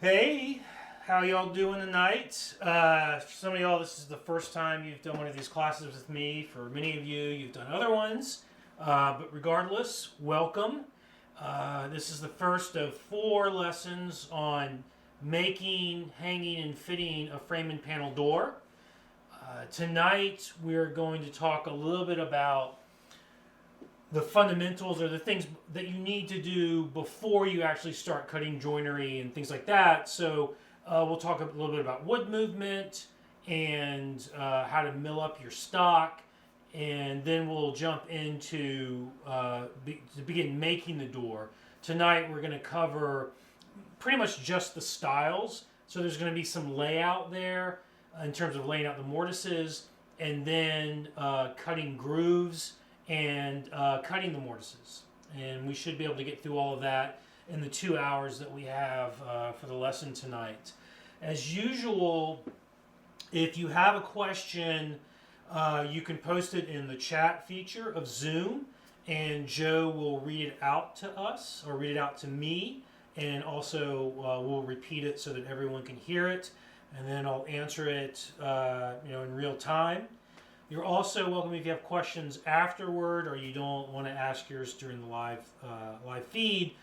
Hey, how y'all doing tonight? For some of y'all, this is the first time you've done one of these classes with me. For many of you, you've done other ones. But regardless, welcome. This is the first of 4 lessons on making, hanging, and fitting a frame and panel door. Tonight, we're going to talk a little bit about the fundamentals or the things that you need to do before you actually start cutting joinery and things like that. So we'll talk a little bit about wood movement and how to mill up your stock, and then we'll jump into to begin making the door. Tonight we're going to cover pretty much just the styles. So there's going to be some layout there in terms of laying out the mortises, and then cutting grooves and cutting the mortises. And we should be able to get through all of that in the 2 hours that we have for the lesson tonight. As usual, if you have a question, you can post it in the chat feature of Zoom, and Joe will read it out to us, or read it out to me, and also we'll repeat it so that everyone can hear it, and then I'll answer it in real time. You're also welcome if you have questions afterward, or you don't want to ask yours during the live feed.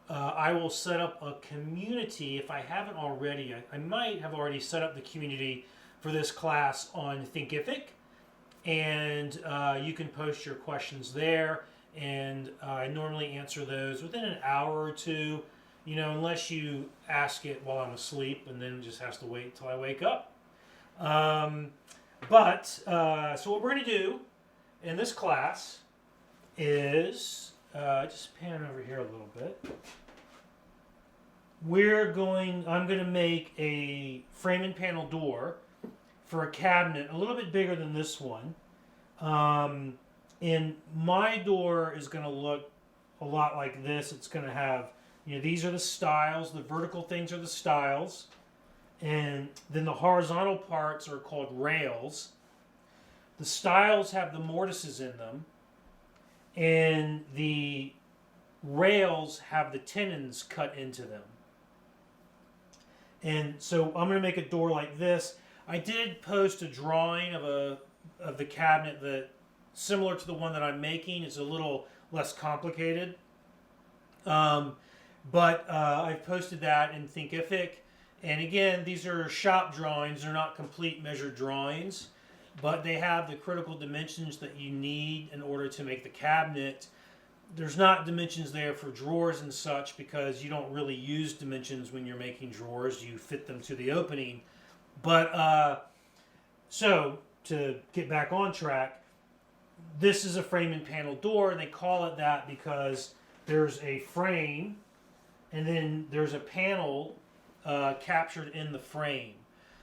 I will set up a community if I haven't already. I might have already set up the community for this class on Thinkific, and you can post your questions there, and I normally answer those within an hour or two, unless you ask it while I'm asleep, and then it just has to wait until I wake up. So what we're going to do in this class is, just pan over here a little bit. I'm going to make a frame and panel door for a cabinet a little bit bigger than this one. And my door is going to look a lot like this. It's going to have, these are the stiles. The vertical things are the stiles. And then the horizontal parts are called rails. The stiles have the mortises in them, and the rails have the tenons cut into them. And so I'm going to make a door like this. I did post a drawing of the cabinet that similar to the one that I'm making. It's a little less complicated, but I've posted that in Thinkific. And again, these are shop drawings. They're not complete measured drawings, but they have the critical dimensions that you need in order to make the cabinet. There's not dimensions there for drawers and such, because you don't really use dimensions when you're making drawers. You fit them to the opening. But so to get back on track, this is a frame and panel door, and they call it that because there's a frame and then there's a panel captured in the frame.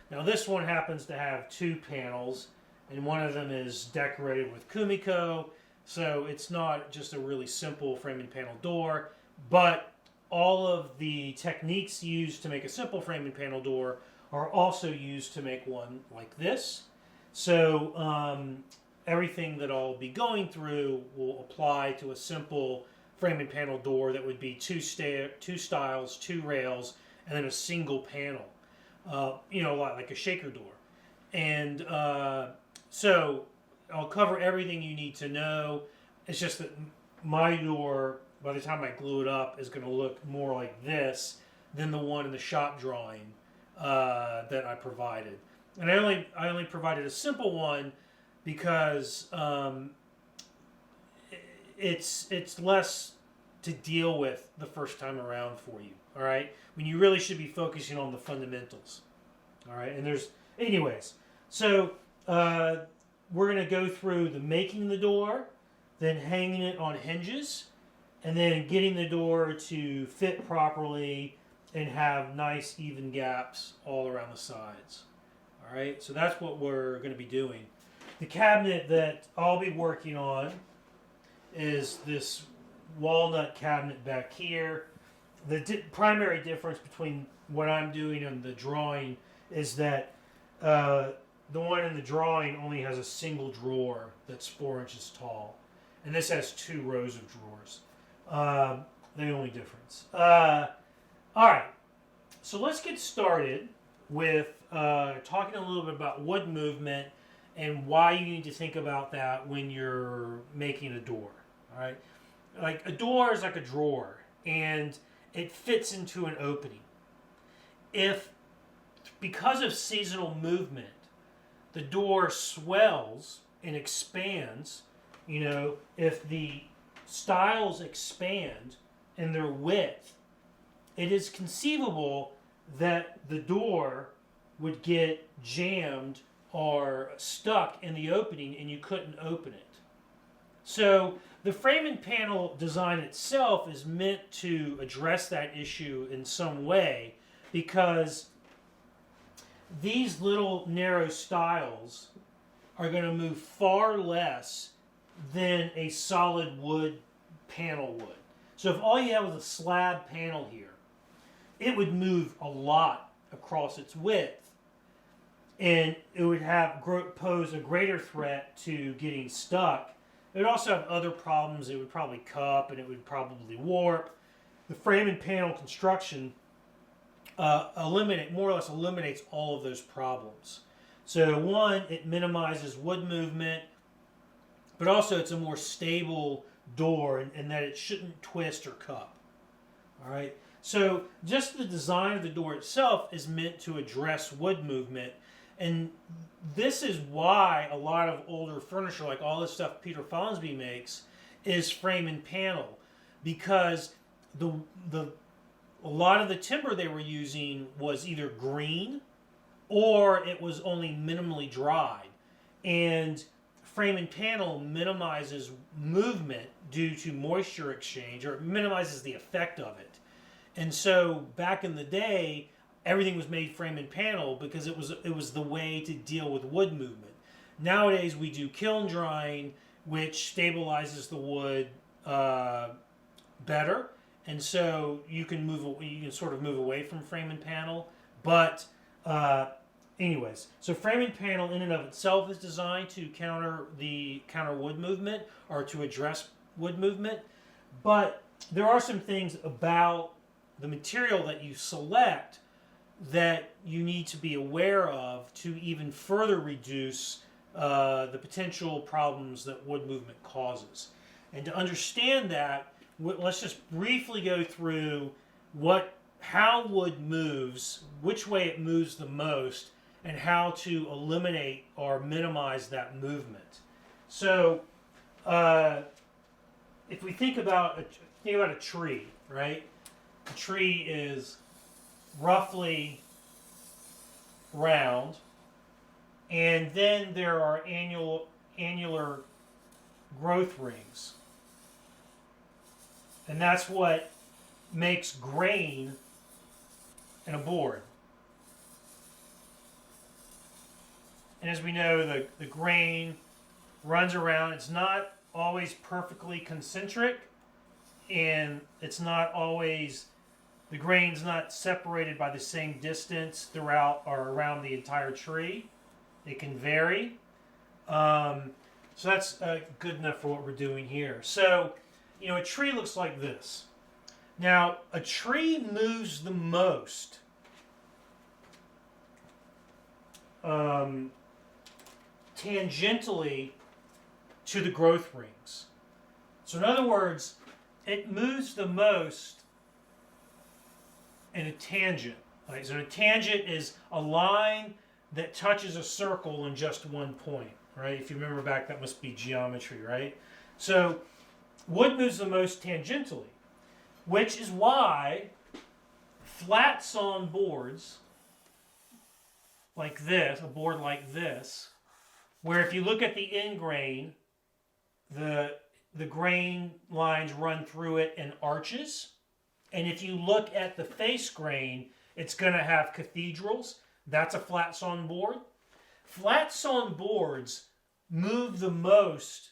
Now this one happens to have 2 panels, and one of them is decorated with kumiko, so it's not just a really simple frame and panel door, but all of the techniques used to make a simple frame and panel door are also used to make one like this. So everything that I'll be going through will apply to a simple frame and panel door that would be 2 stiles, 2 rails, and then a single panel, like a shaker door. And so I'll cover everything you need to know. It's just that my door, by the time I glue it up, is going to look more like this than the one in the shop drawing that I provided. And I only provided a simple one because it's less to deal with the first time around for you. All right, when you really should be focusing on the fundamentals. All right, and anyways. So we're going to go through the making the door, then hanging it on hinges, and then getting the door to fit properly and have nice even gaps all around the sides. All right, so that's what we're going to be doing. The cabinet that I'll be working on is this walnut cabinet back here. The primary difference between what I'm doing and the drawing is that the one in the drawing only has a single drawer that's 4 inches tall, and this has 2 rows of drawers. The only difference. All right. So let's get started with talking a little bit about wood movement and why you need to think about that when you're making a door. All right, like a door is like a drawer, and it fits into an opening. If because of seasonal movement, the door swells and expands, if the stiles expand in their width, it is conceivable that the door would get jammed or stuck in the opening and you couldn't open it. So the frame and panel design itself is meant to address that issue in some way, because these little narrow stiles are going to move far less than a solid wood panel would. So if all you have was a slab panel here, it would move a lot across its width, and it would pose a greater threat to getting stuck. It would also have other problems. It would probably cup, and it would probably warp. The frame and panel construction more or less eliminates all of those problems. So one, it minimizes wood movement, but also it's a more stable door in that it shouldn't twist or cup. All right. So just the design of the door itself is meant to address wood movement, and this is why a lot of older furniture, like all this stuff Peter Fonsby makes, is frame and panel, because a lot of the timber they were using was either green or it was only minimally dried, and frame and panel minimizes movement due to moisture exchange, or minimizes the effect of it. And so back in the day, everything was made frame and panel because it was the way to deal with wood movement. Nowadays we do kiln drying, which stabilizes the wood better, and so you can sort of move away from frame and panel. But anyways, so frame and panel in and of itself is designed to counter wood movement, or to address wood movement. But there are some things about the material that you select that you need to be aware of to even further reduce the potential problems that wood movement causes. And to understand that, let's just briefly go through how wood moves, which way it moves the most, and how to eliminate or minimize that movement. So if we think about a tree, right? A tree is roughly round, and then there are annular growth rings, and that's what makes grain in a board. And as we know, the grain runs around. It's not always perfectly concentric, and it's not always, the grain's not separated by the same distance throughout or around the entire tree. It can vary. So that's good enough for what we're doing here. So, a tree looks like this. Now, a tree moves the most tangentially to the growth rings. So in other words, it moves the most in a tangent. Right? So a tangent is a line that touches a circle in just one point. Right? If you remember back, that must be geometry, right? So wood moves the most tangentially, which is why flat sawn boards like this, a board like this, where if you look at the end grain, the grain lines run through it in arches. And if you look at the face grain, it's going to have cathedrals. That's a flat sawn board. Flat sawn boards move the most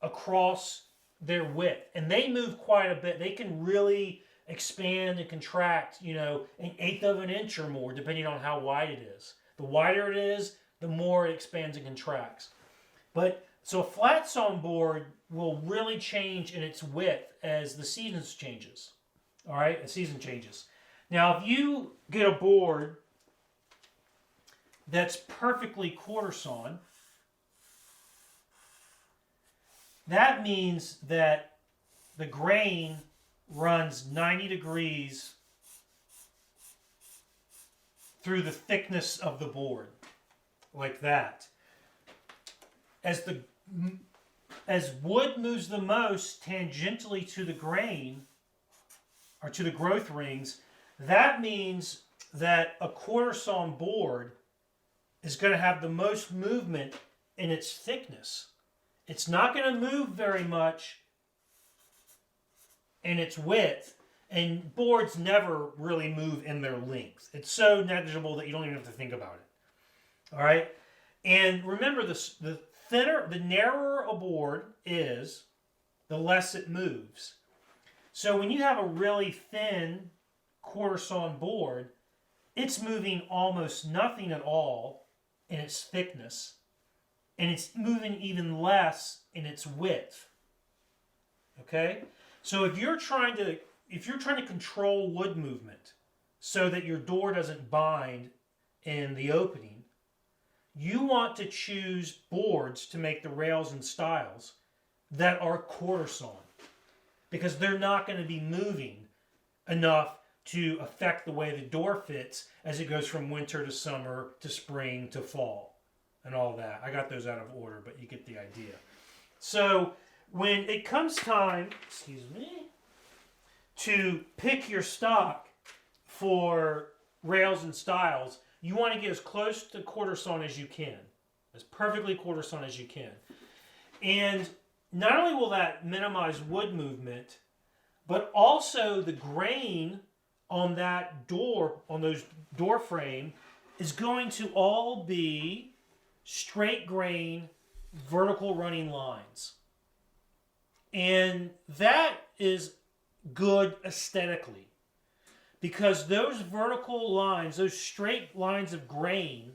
across their width, and they move quite a bit. They can really expand and contract, an eighth of an inch or more, depending on how wide it is. The wider it is, the more it expands and contracts. But so a flat sawn board will really change in its width as the season changes. All right, the season changes. Now, if you get a board that's perfectly quarter sawn, that means that the grain runs 90 degrees through the thickness of the board, like that. As wood moves the most tangentially to the grain, or to the growth rings, that means that a quarter sawn board is going to have the most movement in its thickness. It's not going to move very much in its width, and boards never really move in their length. It's so negligible that you don't even have to think about it. All right? And remember, the narrower a board is, the less it moves. So when you have a really thin quarter sawn board, it's moving almost nothing at all in its thickness, and it's moving even less in its width. Okay? So if you're trying to control wood movement so that your door doesn't bind in the opening, you want to choose boards to make the rails and stiles that are quarter sawn, because they're not going to be moving enough to affect the way the door fits as it goes from winter to summer to spring to fall and all that. I got those out of order, but you get the idea. So when it comes time, to pick your stock for rails and stiles, you want to get as close to quarter sawn as you can, as perfectly quarter sawn as you can. And not only will that minimize wood movement, but also the grain on that door, on those door frame, is going to all be straight grain, vertical running lines. And that is good aesthetically, because those vertical lines, those straight lines of grain,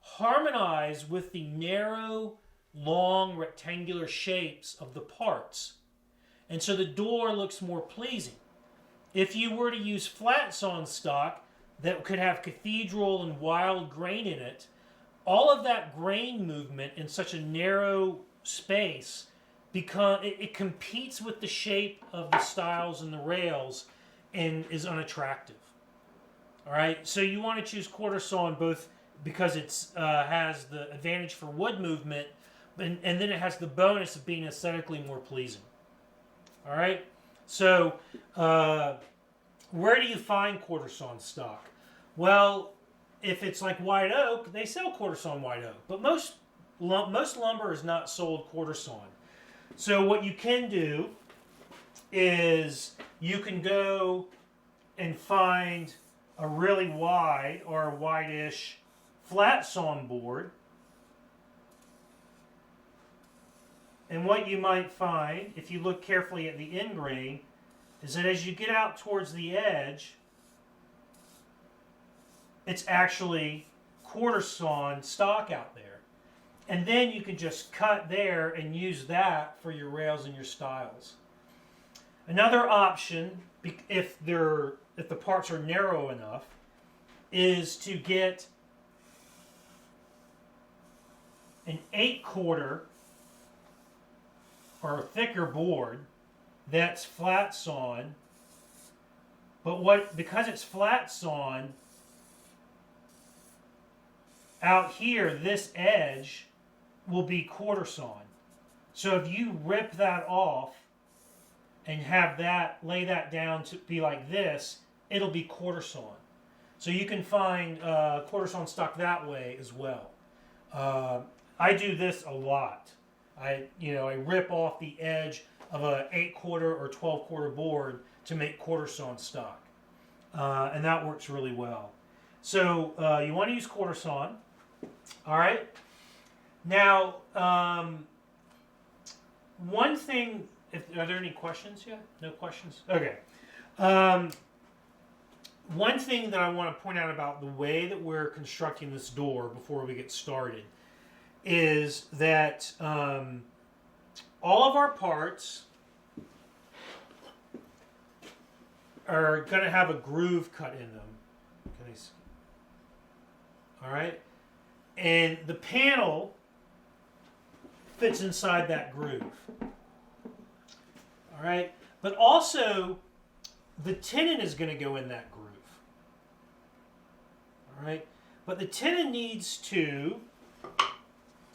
harmonize with the narrow, long, rectangular shapes of the parts. And so the door looks more pleasing. If you were to use flat sawn stock that could have cathedral and wild grain in it, all of that grain movement in such a narrow space, it competes with the shape of the stiles and the rails and is unattractive. All right, so you want to choose quarter sawn both because it has the advantage for wood movement, and then it has the bonus of being aesthetically more pleasing. All right, so where do you find quarter sawn stock? Well, if it's like white oak, they sell quarter sawn white oak, but most lumber is not sold quarter sawn. So what you can do is you can go and find a really wide or a wide-ish flat sawn board. And what you might find, if you look carefully at the end grain, is that as you get out towards the edge, it's actually quarter sawn stock out there. And then you can just cut there and use that for your rails and your stiles. Another option, if the parts are narrow enough, is to get an 8/4 or a thicker board that's flat sawn. But because it's flat sawn, out here, this edge will be quarter sawn. So if you rip that off and lay that down to be like this, it'll be quarter sawn. So you can find quarter sawn stock that way as well. I do this a lot. I rip off the edge of a 8/4 or 12/4 board to make quarter sawn stock, and that works really well. So you want to use quarter sawn. All right. Now, one thing. Are there any questions yet? No questions? Okay. One thing that I want to point out about the way that we're constructing this door before we get started is that all of our parts are going to have a groove cut in them. All right, and the panel fits inside that groove. All right, but also the tenon is going to go in that groove. All right, but the tenon needs to.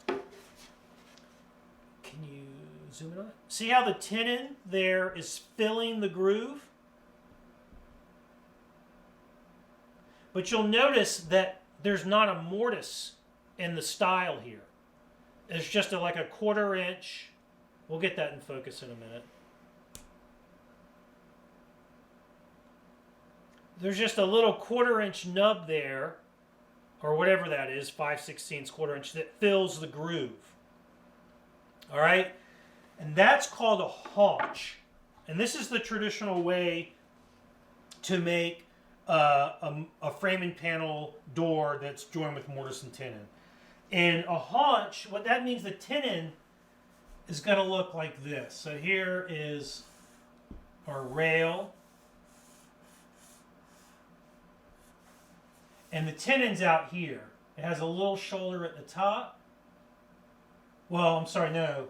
Can you zoom in on it? See how the tenon there is filling the groove? But you'll notice that there's not a mortise in the style here. It's just like a 1/4 inch. We'll get that in focus in a minute. There's just a little 1/4 inch nub there, or whatever that is, 5/16, 1/4 inch, that fills the groove. All right? And that's called a haunch. And this is the traditional way to make a frame and panel door that's joined with mortise and tenon. And a haunch, what that means, the tenon is going to look like this. So here is our rail. And the tenon's out here. It has a little shoulder at the top. Well, I'm sorry, no.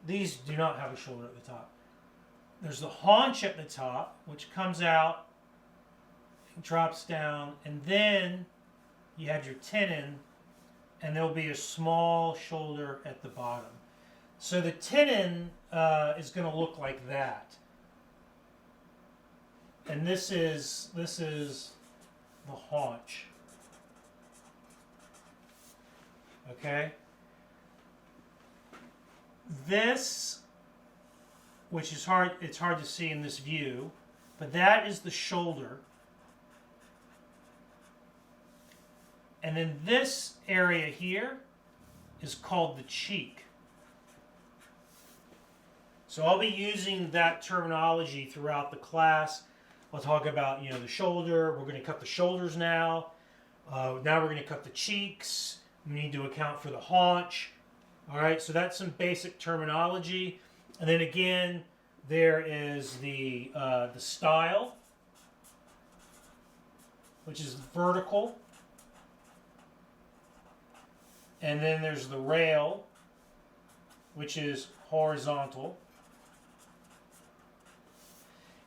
These do not have a shoulder at the top. There's the haunch at the top, which comes out, drops down, and then you have your tenon, and there'll be a small shoulder at the bottom. So the tenon is going to look like that. And this is the haunch. Okay? This, which is hard, it's hard to see in this view, but that is the shoulder. And then this area here is called the cheek. So I'll be using that terminology throughout the class. I'll talk about, the shoulder. We're going to cut the shoulders now. Now we're going to cut the cheeks. We need to account for the haunch. All right, so that's some basic terminology. And then again, there is the style, which is vertical. And then there's the rail, which is horizontal.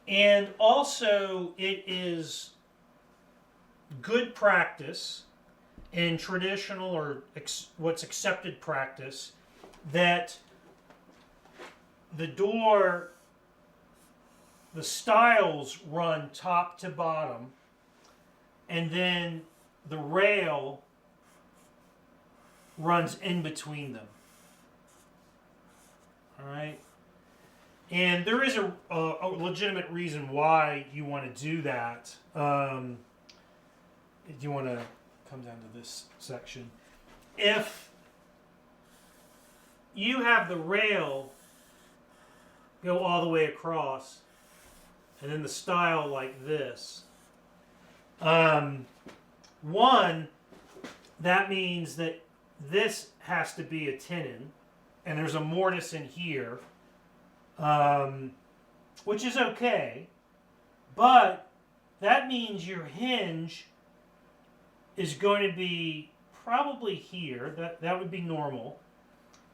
And also, it is good practice in traditional or what's accepted practice that the door, the stiles run top to bottom, and then the rail runs in between them. All right? And there is a legitimate reason why you want to do that. If you want to come down to this section. If you have the rail go all the way across, and then the stile like this, one, that means that this has to be a tenon, and there's a mortise in here, which is okay, but that means your hinge is going to be probably here. That would be normal,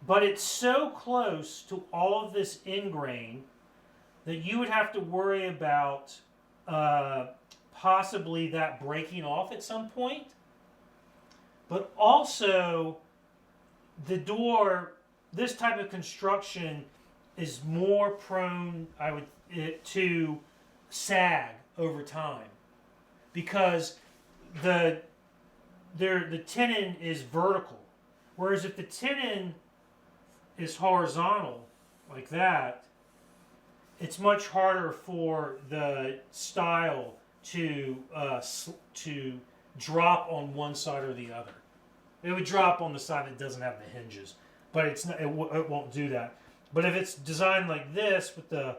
but it's so close to all of this ingrain that you would have to worry about possibly that breaking off at some point. But also, the door, this type of construction is more prone, to sag over time, because the tenon is vertical, whereas if the tenon is horizontal like that, it's much harder for the stile to drop on one side or the other. It would drop on the side that doesn't have the hinges, but it won't do that. But if it's designed like this, with the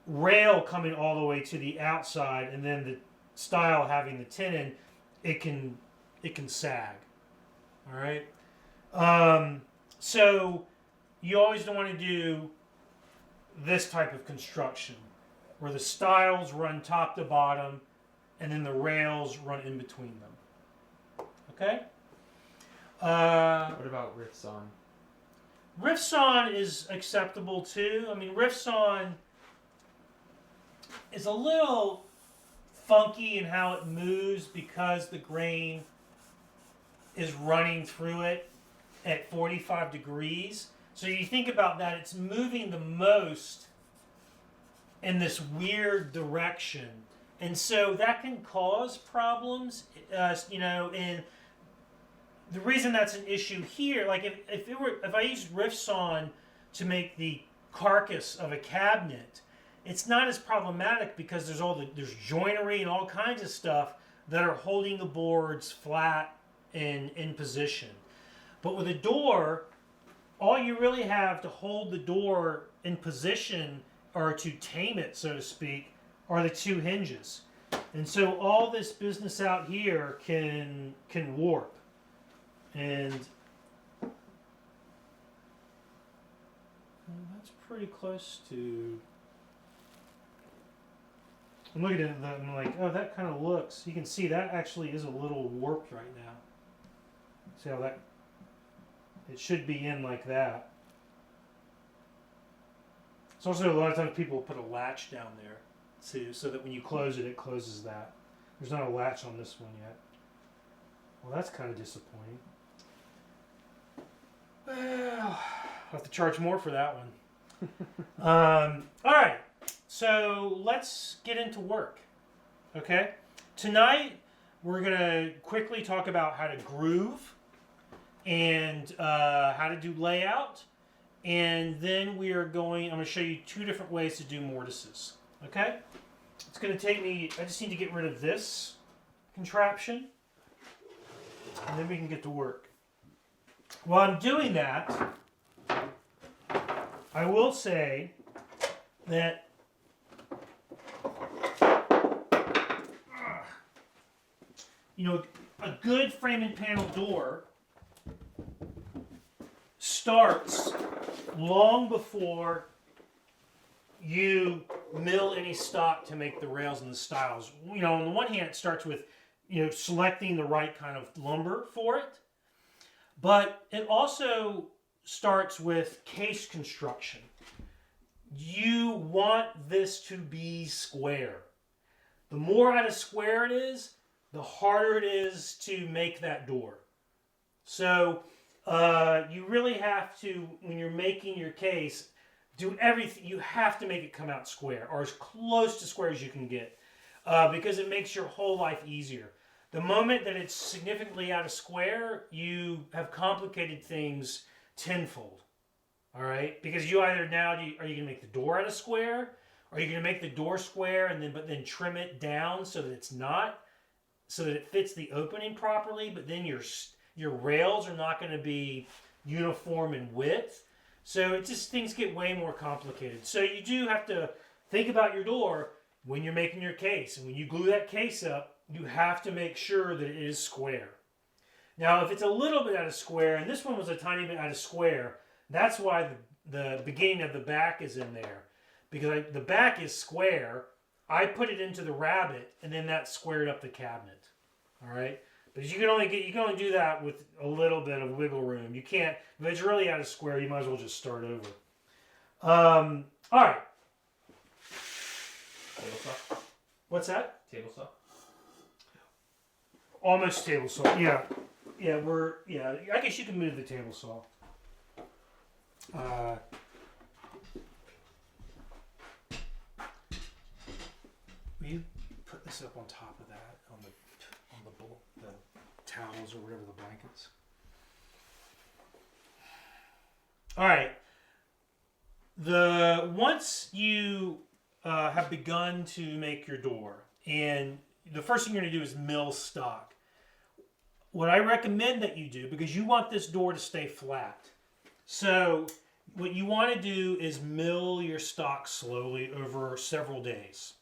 rail coming all the way to the outside and then the stile having the tenon, it can sag. All right. So you always don't want to do this type of construction. where the stiles run top to bottom, and then the rails run in between them. Okay? What about riffs on? Riffs on is acceptable too. I mean, riffs on is a little funky in how it moves because the grain is running through it at 45 degrees. So you think about that, it's moving the most in this weird direction. And so that can cause problems, and the reason that's an issue here, like if I used riffs on to make the carcass of a cabinet, it's not as problematic because there's joinery and all kinds of stuff that are holding the boards flat and in position. But with a door, all you really have to hold the door in position or to tame it, so to speak, are the two hinges. And so all this business out here can warp. And that's pretty close to... I'm looking at that and I'm like, oh, that kind of looks... You can see that actually is a little warped right now. See how that... It should be in like that. It's also a lot of times people put a latch down there too, so that when you close it, it closes that. There's not a latch on this one yet. Well, that's kind of disappointing. Well, I'll have to charge more for that one. All right, so let's get into work. Okay, tonight we're gonna quickly talk about how to groove and how to do layout, and then I'm going to show you two different ways to do mortises. Okay, it's going to take me. I just need to get rid of this contraption, and then we can get to work. While I'm doing that, I will say that a good frame and panel door starts long before you mill any stock to make the rails and the stiles. On the one hand, it starts with selecting the right kind of lumber for it. But it also starts with case construction. You want this to be square. The more out of square it is, the harder it is to make that door. So you really have to, when you're making your case, do everything. You have to make it come out square, or as close to square as you can get, because it makes your whole life easier. The moment that it's significantly out of square, you have complicated things tenfold. All right, because you either are you going to make the door out of square, or are you going to make the door square but then trim it down so that it fits the opening properly, but then your rails are not going to be uniform in width. So things get way more complicated. So you do have to think about your door when you're making your case. And when you glue that case up, you have to make sure that it is square. Now, if it's a little bit out of square, and this one was a tiny bit out of square, that's why the beginning of the back is in there. Because the back is square, I put it into the rabbet, and then that squared up the cabinet. All right? But you can only do that with a little bit of wiggle room. You can't, if it's really out of square, you might as well just start over. All right. Table saw? What's that? Table saw? Almost table saw. Yeah. I guess you can move the table saw. Will you put this up on top of that on the towels or whatever, the blankets? All right. Once you have begun to make your door, and the first thing you're going to do is mill stock. What I recommend that you do, because you want this door to stay flat, so what you want to do is mill your stock slowly over several days.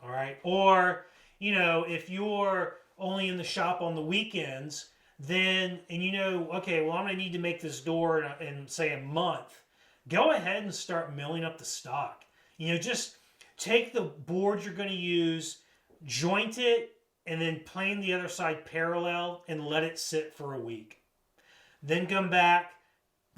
All right? Or, if you're only in the shop on the weekends, then, okay, well, I'm going to need to make this door in say, a month. Go ahead and start milling up the stock. Just take the board you're going to use, joint it, and then plane the other side parallel and let it sit for a week. Then come back,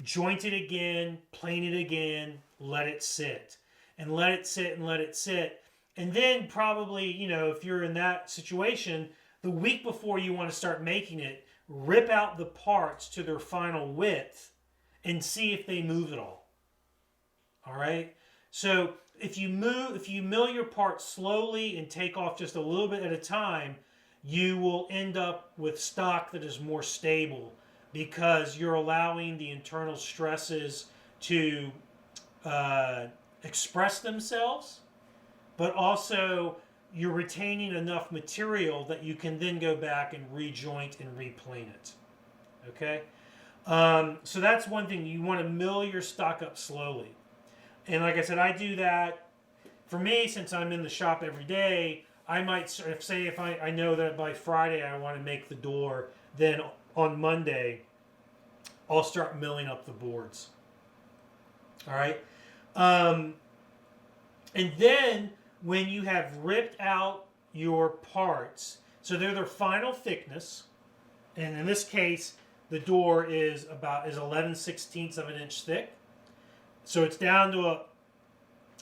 joint it again, plane it again, let it sit. And let it sit and let it sit. And then probably, you know, if you're in that situation, the week before you want to start making it, rip out the parts to their final width and see if they move at all. All right? So if you mill your parts slowly and take off just a little bit at a time, you will end up with stock that is more stable because you're allowing the internal stresses to express themselves, but also you're retaining enough material that you can then go back and rejoint and replane it. Okay? So that's one thing. You want to mill your stock up slowly. And like I said, I do that. For me, since I'm in the shop every day, I might say if I know that by Friday I want to make the door, then on Monday I'll start milling up the boards. All right? And then when you have ripped out your parts, so they're their final thickness, and in this case, the door is 11/16 of an inch thick. So it's down to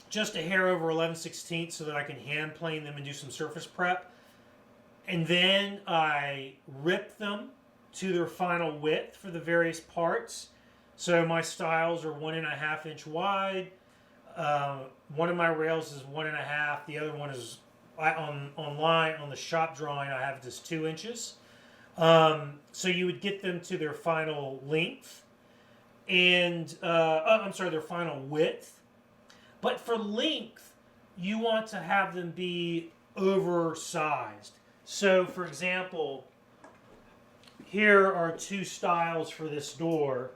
just a hair over 11/16 so that I can hand plane them and do some surface prep. And then I rip them to their final width for the various parts. So my stiles are 1.5 inch wide. One of my rails is 1.5. The other one is online on the shop drawing. I have just 2 inches. So you would get them to their final length, and their final width. But for length, you want to have them be oversized. So, for example, here are 2 stiles for this door,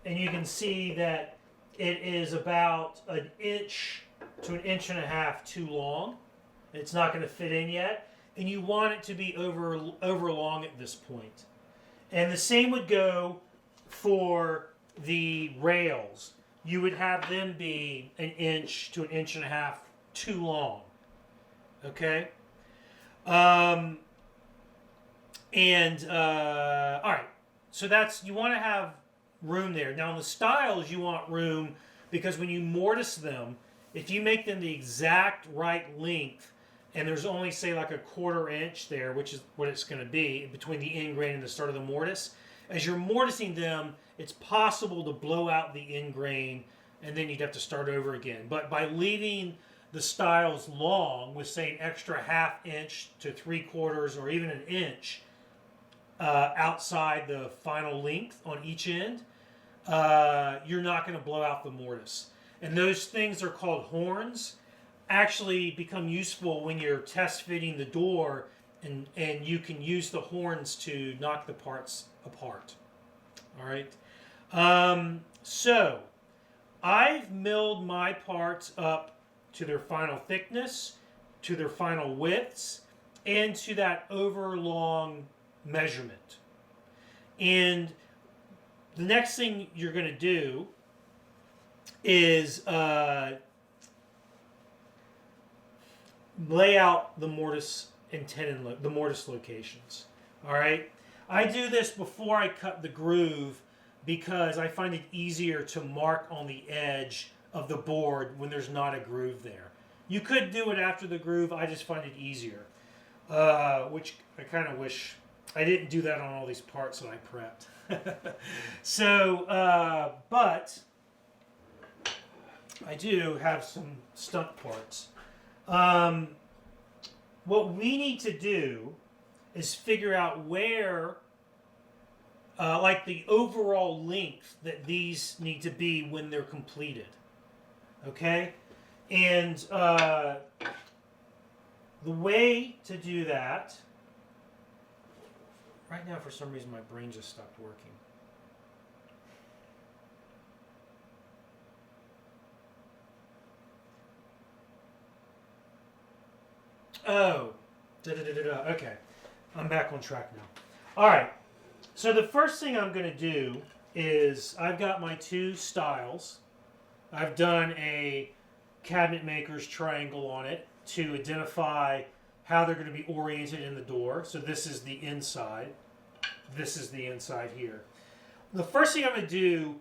and you can see that it is about 1 inch to 1.5 inches too long. It's not going to fit in yet, and you want it to be over long at this point. And the same would go for the rails. You would have them be 1 inch to 1.5 inches too long. Okay? All right. So you want to have room there. Now, in the stiles, you want room because when you mortise them, if you make them the exact right length, and there's only, say, like 1/4 inch there, which is what it's going to be, between the end grain and the start of the mortise, as you're mortising them, it's possible to blow out the end grain, and then you'd have to start over again. But by leaving the stiles long, with, say, an extra 1/2 inch to 3/4 or even 1 inch outside the final length on each end, you're not going to blow out the mortise. And those things are called horns, actually become useful when you're test fitting the door, and you can use the horns to knock the parts apart. All right. So I've milled my parts up to their final thickness, to their final widths, and to that overlong measurement. And the next thing you're going to do is lay out the mortise and tenon, the mortise locations. All right. I do this before I cut the groove because I find it easier to mark on the edge of the board when there's not a groove there. You could do it after the groove. I just find it easier, which I kind of wish I didn't do that on all these parts that I prepped. So, but I do have some stunt parts. What we need to do is figure out where, like the overall length that these need to be when they're completed. Okay? And the way to do that, right now for some reason my brain just stopped working. Oh, okay. I'm back on track now. All right. So the first thing I'm going to do is I've got my 2 stiles. I've done a cabinet maker's triangle on it to identify how they're going to be oriented in the door. So this is the inside. This is the inside here. The first thing I'm going to do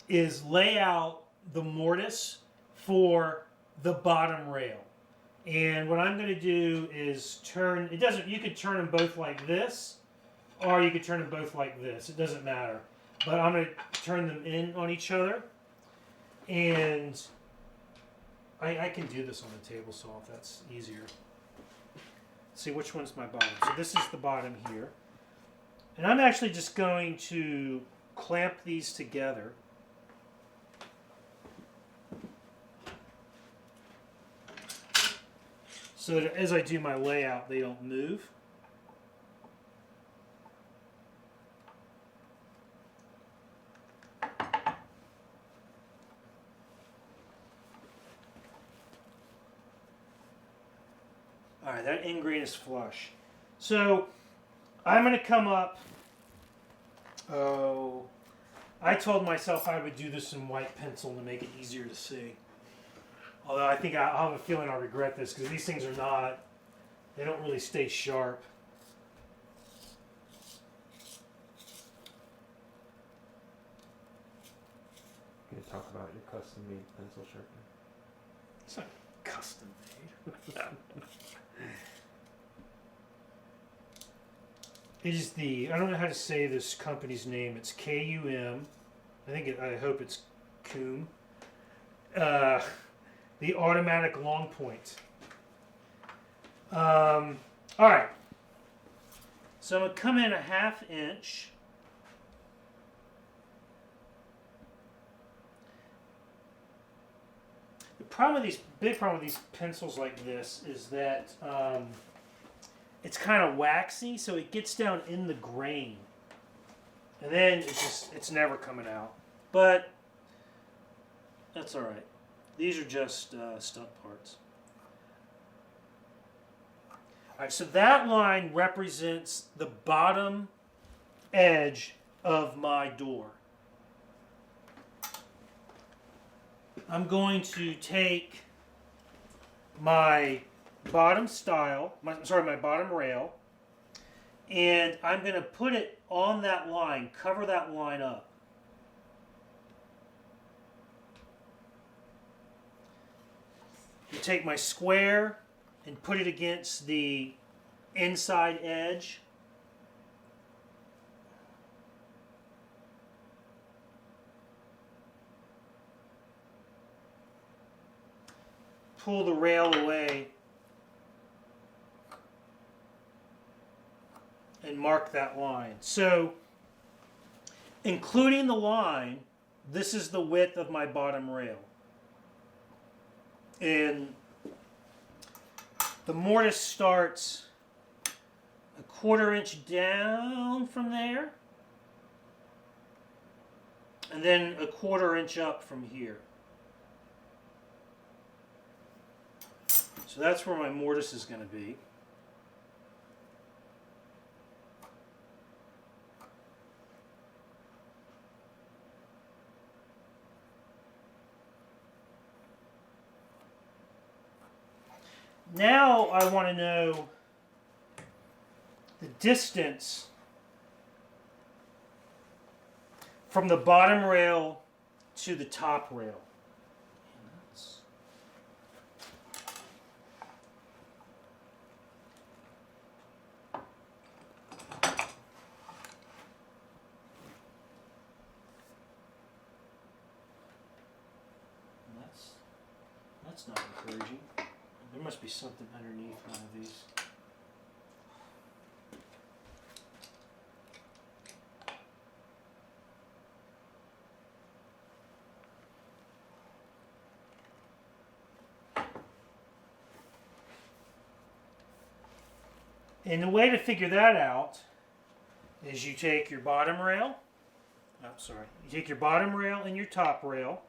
is lay out the mortise for the bottom rail. And what I'm going to do is you could turn them both like this, or you could turn them both like this. It doesn't matter. But I'm going to turn them in on each other. And I can do this on the table saw if that's easier. See which one's my bottom. So this is the bottom here. And I'm actually just going to clamp these together. So that as I do my layout, they don't move. All right, that end grain is flush. So I'm going to come up. I told myself I would do this in white pencil to make it easier to see. Although I think I'll have a feeling I'll regret this because these things they don't really stay sharp. Can you talk about your custom-made pencil sharpener? It's not custom made. It is I don't know how to say this company's name. It's K-U-M. I hope it's Coom. The automatic long point. All right. So I'm going to come in 1/2 inch. Big problem with these pencils like this is that it's kind of waxy, so it gets down in the grain. And then it's never coming out. But that's all right. These are just stump parts. All right, so that line represents the bottom edge of my door. I'm going to take my bottom my bottom rail, and I'm going to put it on that line, cover that line up. You take my square and put it against the inside edge. Pull the rail away and mark that line. So, including the line, this is the width of my bottom rail. And the mortise starts 1/4 inch down from there, and then 1/4 inch up from here. So that's where my mortise is going to be. Now I want to know the distance from the bottom rail to the top rail. That's not encouraging. There must be something underneath one of these. And the way to figure that out is you take your bottom rail, you take your bottom rail and your top rail.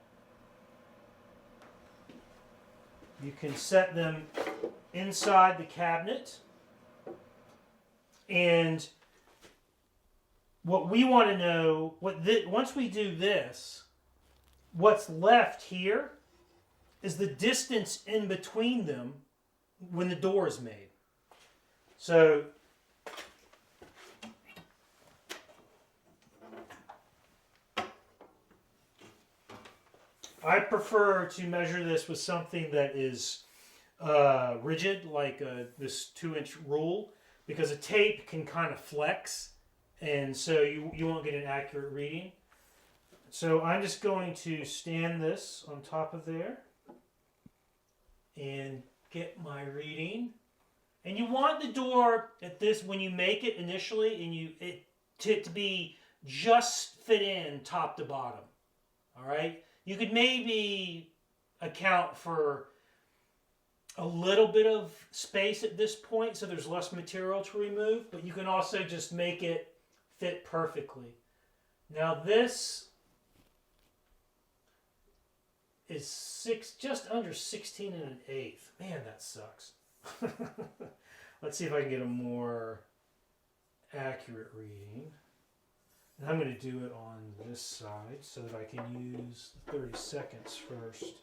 You can set them inside the cabinet. And what we want to know, once we do this, what's left here is the distance in between them when the door is made. So I prefer to measure this with something that is rigid, like this 2-inch rule, because a tape can kind of flex, and so you won't get an accurate reading. So I'm just going to stand this on top of there and get my reading. And you want the door at this, when you make it initially, and to be just fit in top to bottom. All right? You could maybe account for a little bit of space at this point, so there's less material to remove, but you can also just make it fit perfectly. Now this is just under 16 1/8. Man, that sucks. Let's see if I can get a more accurate reading. And I'm going to do it on this side so that I can use 30 seconds first.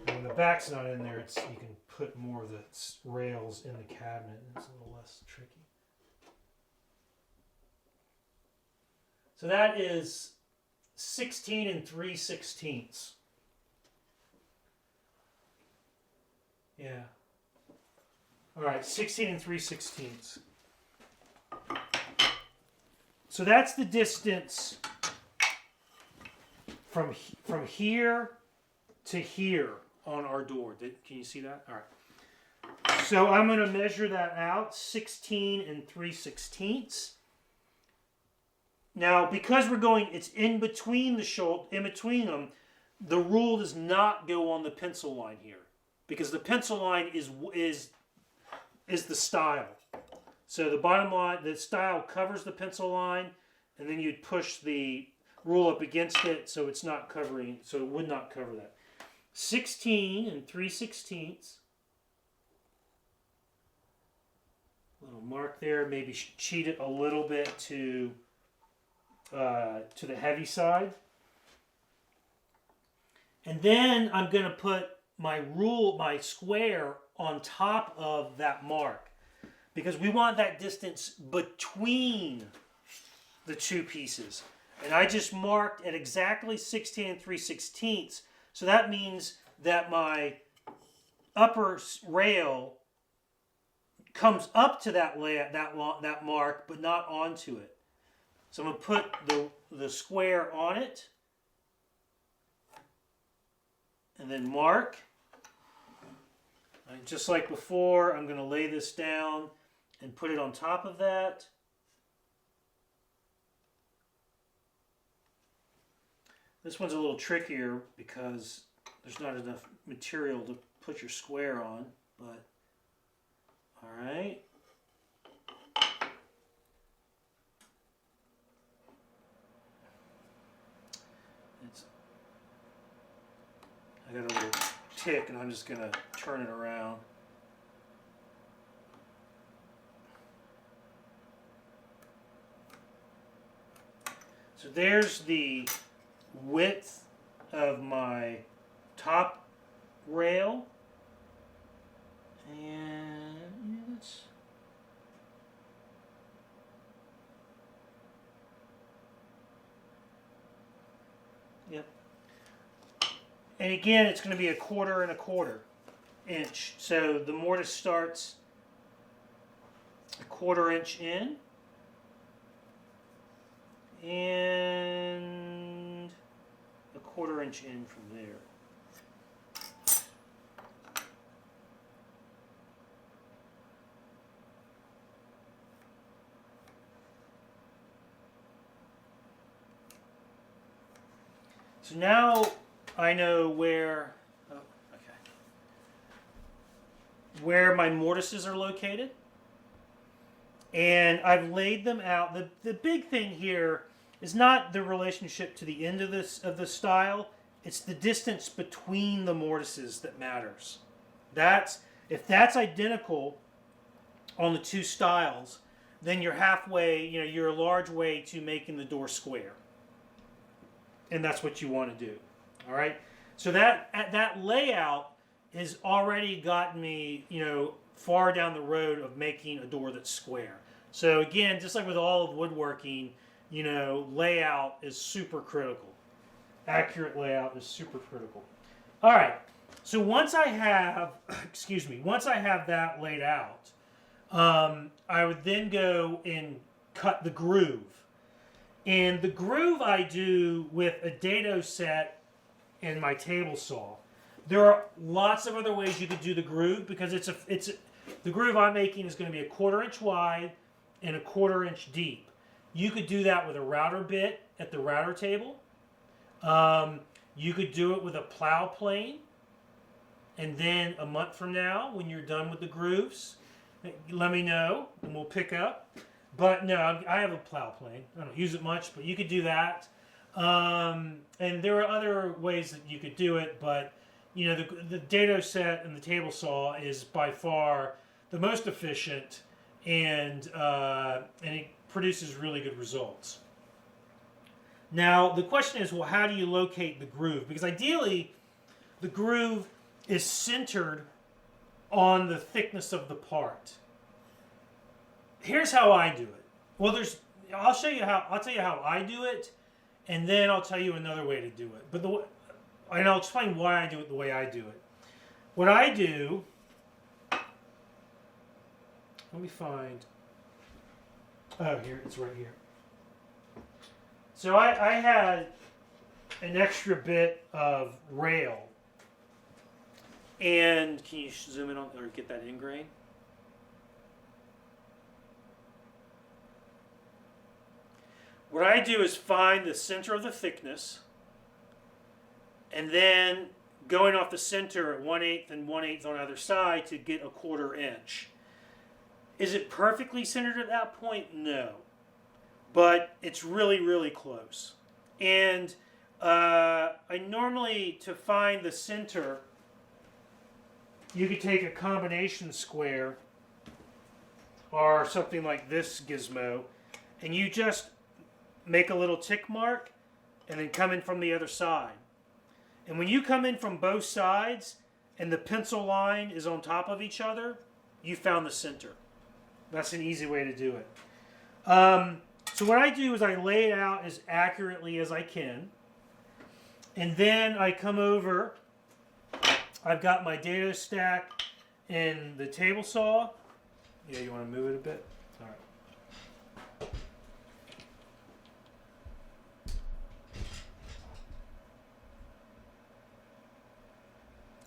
When the back's not in there, you can put more of the rails in the cabinet, and it's a little less tricky. So that is 16 3/16. Yeah. All right, 16 3/16. So that's the distance from here to here on our door. Can you see that? All right. So I'm going to measure that out, 16 3/16. Now, because it's in between them, the rule does not go on the pencil line here, because the pencil line is the style. So the bottom line, the style covers the pencil line, and then you'd push the rule up against it so it's not covering, so it would not cover that. 16 3/16. Little mark there, maybe cheat it a little bit to the heavy side. And then I'm going to put my square on top of that mark, because we want that distance between the two pieces. And I just marked at exactly 16 3/16. So that means that my upper rail comes up to that mark, but not onto it. So I'm going to put the square on it, and then mark. And just like before, I'm going to lay this down and put it on top of that. This one's a little trickier because there's not enough material to put your square on, but all right. I got a little tick, and I'm just going to turn it around. So there's the width of my top rail, and yep. And again, it's going to be 1/4 and 1/4 inch. So the mortise starts 1/4 inch in, and 1/4 inch in from there. So now I know where my mortises are located, and I've laid them out. The big thing here is not the relationship to the end of the style. It's the distance between the mortises that matters. If that's identical on the two styles, then you're halfway, you're a large way to making the door square. And that's what you want to do. All right? So that layout has already gotten me, far down the road of making a door that's square. So again, just like with all of woodworking, layout is super critical. Accurate layout is super critical. All right. So once I have, once I have that laid out, I would then go and cut the groove. And the groove I do with a dado set and my table saw. There are lots of other ways you could do the groove because the groove I'm making is going to be a 1/4 inch wide and a 1/4 inch deep. You could do that with a router bit at the router table. You could do it with a plow plane. And then a month from now, when you're done with the grooves, let me know and we'll pick up. But no, I have a plow plane. I don't use it much, but you could do that. And there are other ways that you could do it, but the dado set and the table saw is by far the most efficient, and it produces really good results. Now the question is, well, how do you locate the groove? Because ideally, the groove is centered on the thickness of the part. Here's how I do it. Well, I'll tell you how I do it, and then I'll tell you another way to do it. And I'll explain why I do it the way I do it. What I do, let me find, here, it's right here. So I had an extra bit of rail. And can you zoom in on or get that in grain? What I do is find the center of the thickness, and then going off the center at 1/8 and 1/8 on either side to get a 1/4 inch. Is it perfectly centered at that point? No. But it's really, really close. And I normally, to find the center, you could take a combination square or something like this gizmo, and you just make a little tick mark and then come in from the other side. And when you come in from both sides and the pencil line is on top of each other, you found the center. That's an easy way to do it. So what I do is I lay it out as accurately as I can, and then I come over. I've got my dado stack and the table saw. Yeah, you want to move it a bit? All right.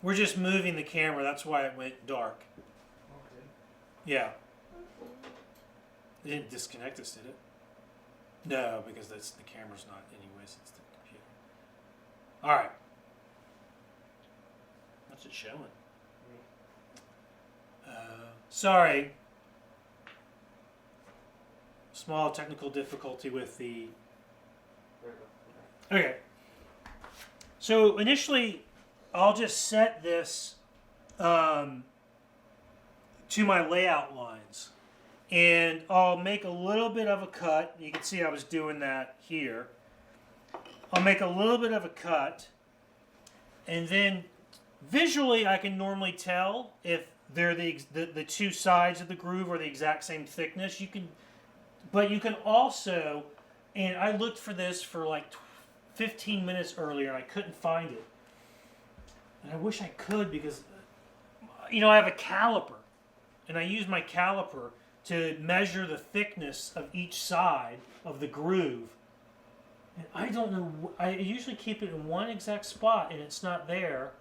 We're just moving the camera. That's why it went dark. Okay. Yeah. It didn't disconnect us, did it? No, because the camera's not anyways. It's the computer. All right. What's it showing? Sorry. Small technical difficulty with the... Okay. So initially, I'll just set this to my layout lines. And I'll make a little bit of a cut. You can see I was doing that here. I'll make a little bit of a cut. And then visually I can normally tell if they're the two sides of the groove are the exact same thickness. But you can also, and I looked for this for like 15 minutes earlier and I couldn't find it. And I wish I could because, I have a caliper. And I use my caliper to measure the thickness of each side of the groove. And I don't know, I usually keep it in one exact spot and it's not there.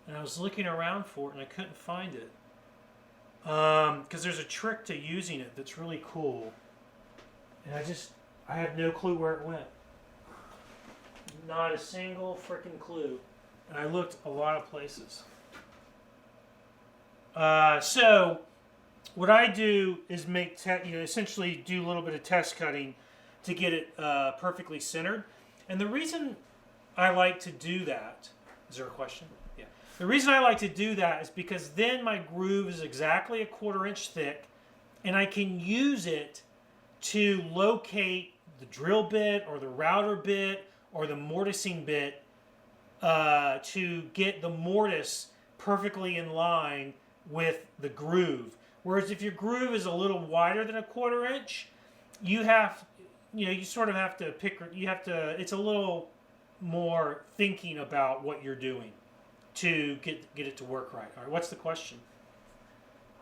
And I was looking around for it and I couldn't find it. Because there's a trick to using it that's really cool. And I have no clue where it went. Not a single freaking clue. And I looked a lot of places. So what I do is essentially do a little bit of test cutting to get it perfectly centered. And the reason I like to do that, is there a question? Yeah. The reason I like to do that is because then my groove is exactly a 1/4 inch thick, and I can use it to locate the drill bit or the router bit or the mortising bit to get the mortise perfectly in line with the groove. Whereas if your groove is a little wider than a 1/4 inch, you sort of have to it's a little more thinking about what you're doing to get it to work right. All right, what's the question?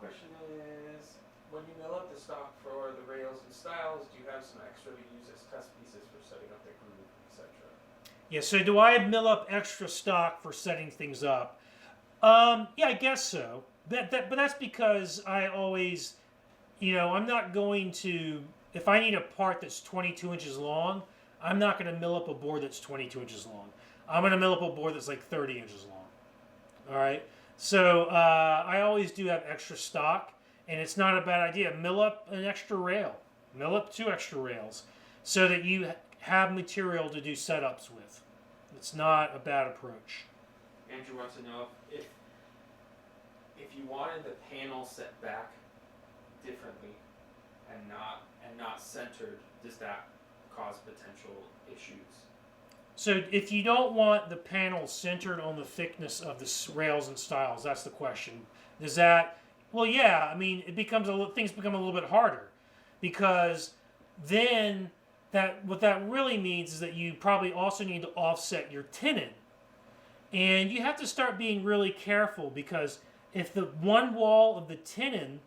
Question is, when you mill up the stock for the rails and stiles, do you have some extra to use as test pieces for setting up the groove, etc.? Yeah, so do I mill up extra stock for setting things up? Yeah, I guess so. But that's because I always, I'm not going to, if I need a part that's 22 inches long, I'm not going to mill up a board that's 22 inches long. I'm going to mill up a board that's like 30 inches long. All right? So I always do have extra stock, and it's not a bad idea. Mill up an extra rail. Mill up 2 extra rails so that you have material to do setups with. It's not a bad approach. Andrew wants to know if you wanted the panel set back differently and not centered, does that cause potential issues? So if you don't want the panel centered on the thickness of the rails and stiles, that's the question. Does that? Well, yeah. I mean, things become a little bit harder because then what that really means is that you probably also need to offset your tenon, and you have to start being really careful because if the one wall of the tenon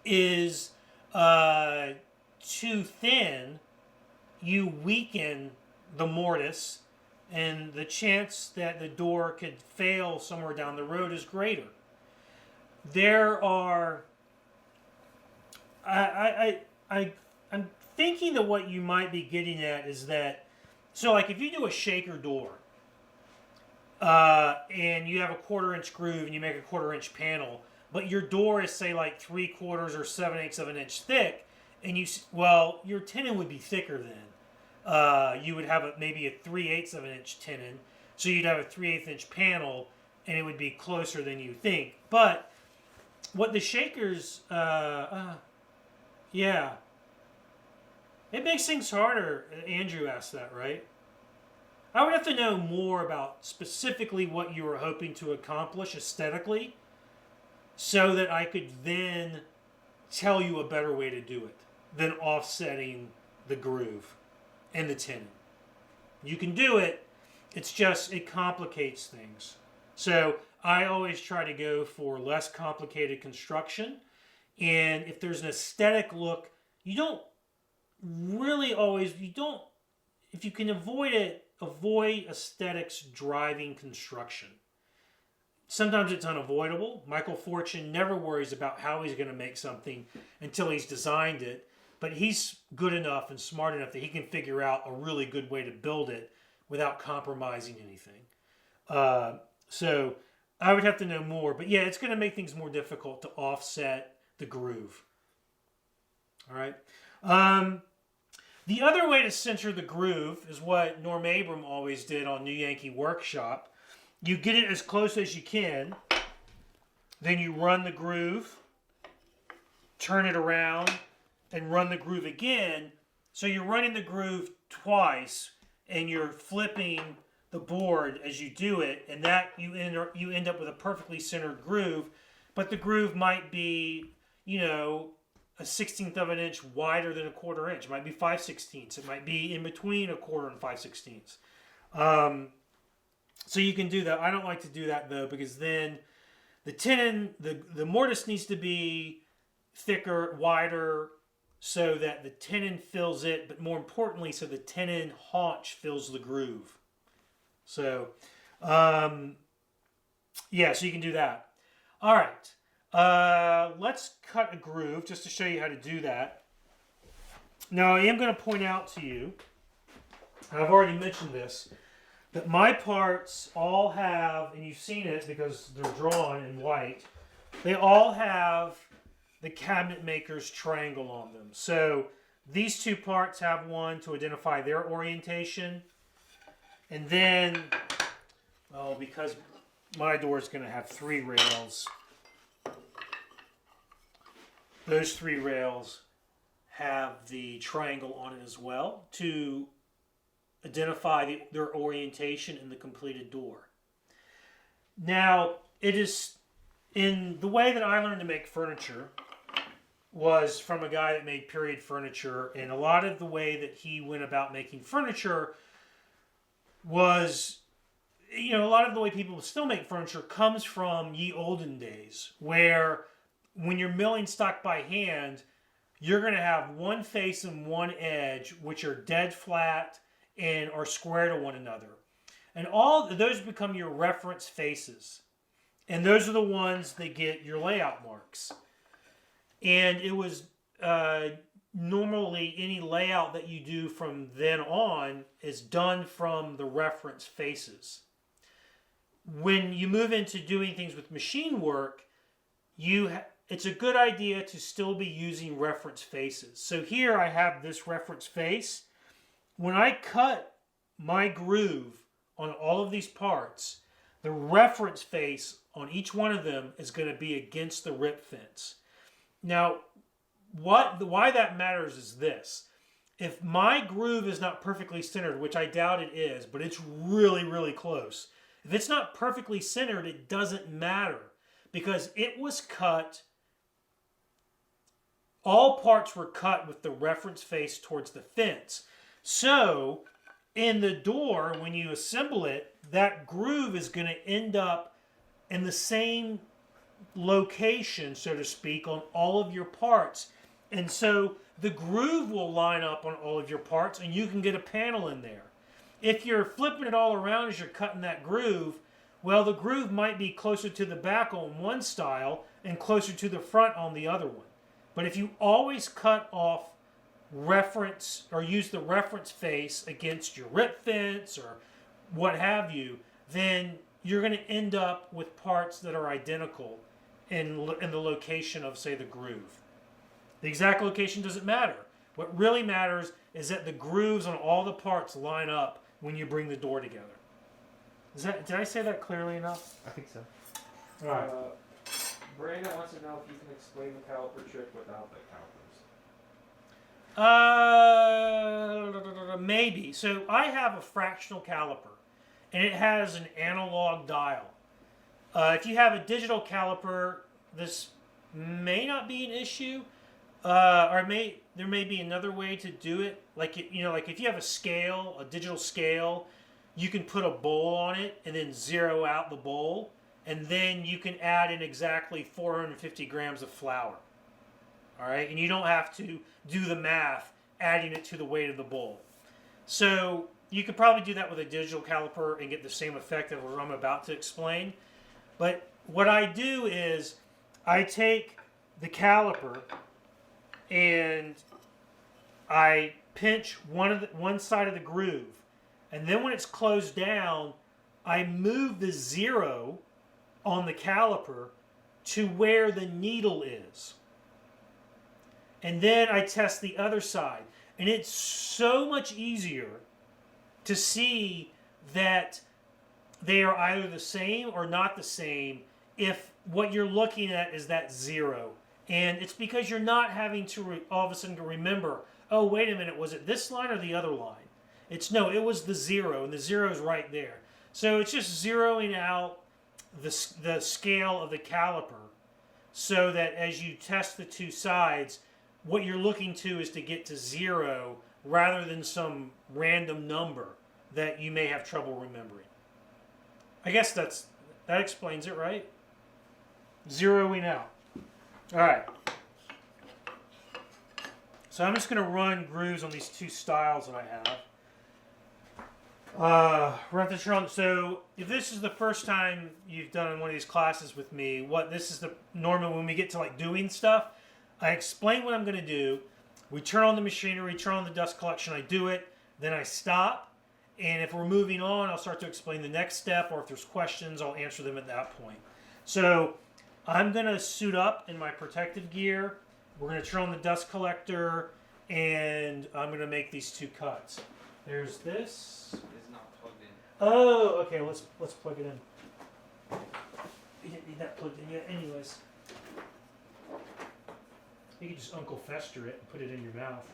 is too thin, you weaken the mortise, and the chance that the door could fail somewhere down the road is greater. There are, I'm thinking that what you might be getting at is that, so like if you do a shaker door, and you have a 1/4 inch groove and you make a 1/4 inch panel, but your door is say like 3/4 or 7/8 of an inch thick, and your tenon would be thicker then. You would have maybe a 3/8 of an inch tenon, so you'd have a 3/8 inch panel, and it would be closer than you think. But what the shakers, yeah, it makes things harder. Andrew asked that, right? I would have to know more about specifically what you were hoping to accomplish aesthetically so that I could then tell you a better way to do it than offsetting the groove and the tenon. You can do it, it's just it complicates things. So I always try to go for less complicated construction, and if there's an aesthetic look, if you can avoid it, avoid aesthetics driving construction. Sometimes it's unavoidable. Michael Fortune never worries about how he's going to make something until he's designed it, but he's good enough and smart enough that he can figure out a really good way to build it without compromising anything. So I would have to know more, but yeah, it's going to make things more difficult to offset the groove. All right. The other way to center the groove is what Norm Abram always did on New Yankee Workshop. You get it as close as you can, then you run the groove, turn it around, and run the groove again. So you're running the groove twice, and you're flipping the board as you do it, and that you end up with a perfectly centered groove, but the groove might be, a 1/16 of an inch wider than a 1/4 inch. It might be 5/16. It might be in between a 1/4 and 5/16. So you can do that. I don't like to do that though, because then the tenon, the mortise needs to be thicker, wider, so that the tenon fills it, but more importantly, so the tenon haunch fills the groove. So, so you can do that. All right. Let's cut a groove just to show you how to do that. Now, I am going to point out to you, and I've already mentioned this, that my parts all have, and you've seen it because they're drawn in white, they all have the cabinet maker's triangle on them. So these two parts have one to identify their orientation. And then, because my door is going to have 3 rails, those 3 rails have the triangle on it as well to identify their orientation in the completed door. Now, it is in the way that I learned to make furniture was from a guy that made period furniture, and a lot of the way that he went about making furniture was, a lot of the way people still make furniture comes from ye olden days, where when you're milling stock by hand, you're going to have one face and one edge, which are dead flat and are square to one another. And all those become your reference faces. And those are the ones that get your layout marks. And it was normally any layout that you do from then on is done from the reference faces. When you move into doing things with machine work, it's a good idea to still be using reference faces. So here I have this reference face. When I cut my groove on all of these parts, the reference face on each one of them is going to be against the rip fence. Now, why that matters is this. If my groove is not perfectly centered, which I doubt it is, but it's really, really close. If it's not perfectly centered, it doesn't matter because it was cut. All parts were cut with the reference face towards the fence. So, in the door, when you assemble it, that groove is going to end up in the same location, so to speak, on all of your parts. And so the groove will line up on all of your parts and you can get a panel in there. If you're flipping it all around as you're cutting that groove, well, the groove might be closer to the back on one style and closer to the front on the other one. But if you always cut off reference or use the reference face against your rip fence or what have you, then you're going to end up with parts that are identical in the location of, say, the groove. The exact location doesn't matter. What really matters is that the grooves on all the parts line up when you bring the door together. Did I say that clearly enough? I think so. All right. Brandon wants to know if you can explain the caliper trick without the calipers. Maybe. So I have a fractional caliper, and it has an analog dial. If you have a digital caliper, this may not be an issue, or there may be another way to do it. Like if you have a digital scale, you can put a bowl on it and then zero out the bowl, and then you can add in exactly 450 grams of flour. All right, and you don't have to do the math adding it to the weight of the bowl. So you could probably do that with a digital caliper and get the same effect that I'm about to explain. But what I do is I take the caliper and I pinch one side of the groove, and then when it's closed down, I move the zero on the caliper to where the needle is. And then I test the other side. And it's so much easier to see that they are either the same or not the same if what you're looking at is that zero. And it's because you're not having to all of a sudden remember, oh, wait a minute, was it this line or the other line? It was the zero, and the zero is right there. So it's just zeroing out the scale of the caliper so that as you test the two sides, what you're looking to is to get to zero rather than some random number that you may have trouble remembering. I guess that explains it, right? Zeroing out. All right. So I'm just going to run grooves on these two styles that I have. So if this is the first time you've done one of these classes with me, normally when we get to like doing stuff, I explain what I'm going to do. We turn on the machinery, turn on the dust collection, I do it, then I stop, and if we're moving on, I'll start to explain the next step, or if there's questions, I'll answer them at that point. So I'm going to suit up in my protective gear. We're going to turn on the dust collector, and I'm going to make these two cuts. There's this. It's not plugged in. Oh, okay, let's plug it in. You didn't need that plugged in yet anyways. You can just Uncle Fester it and put it in your mouth.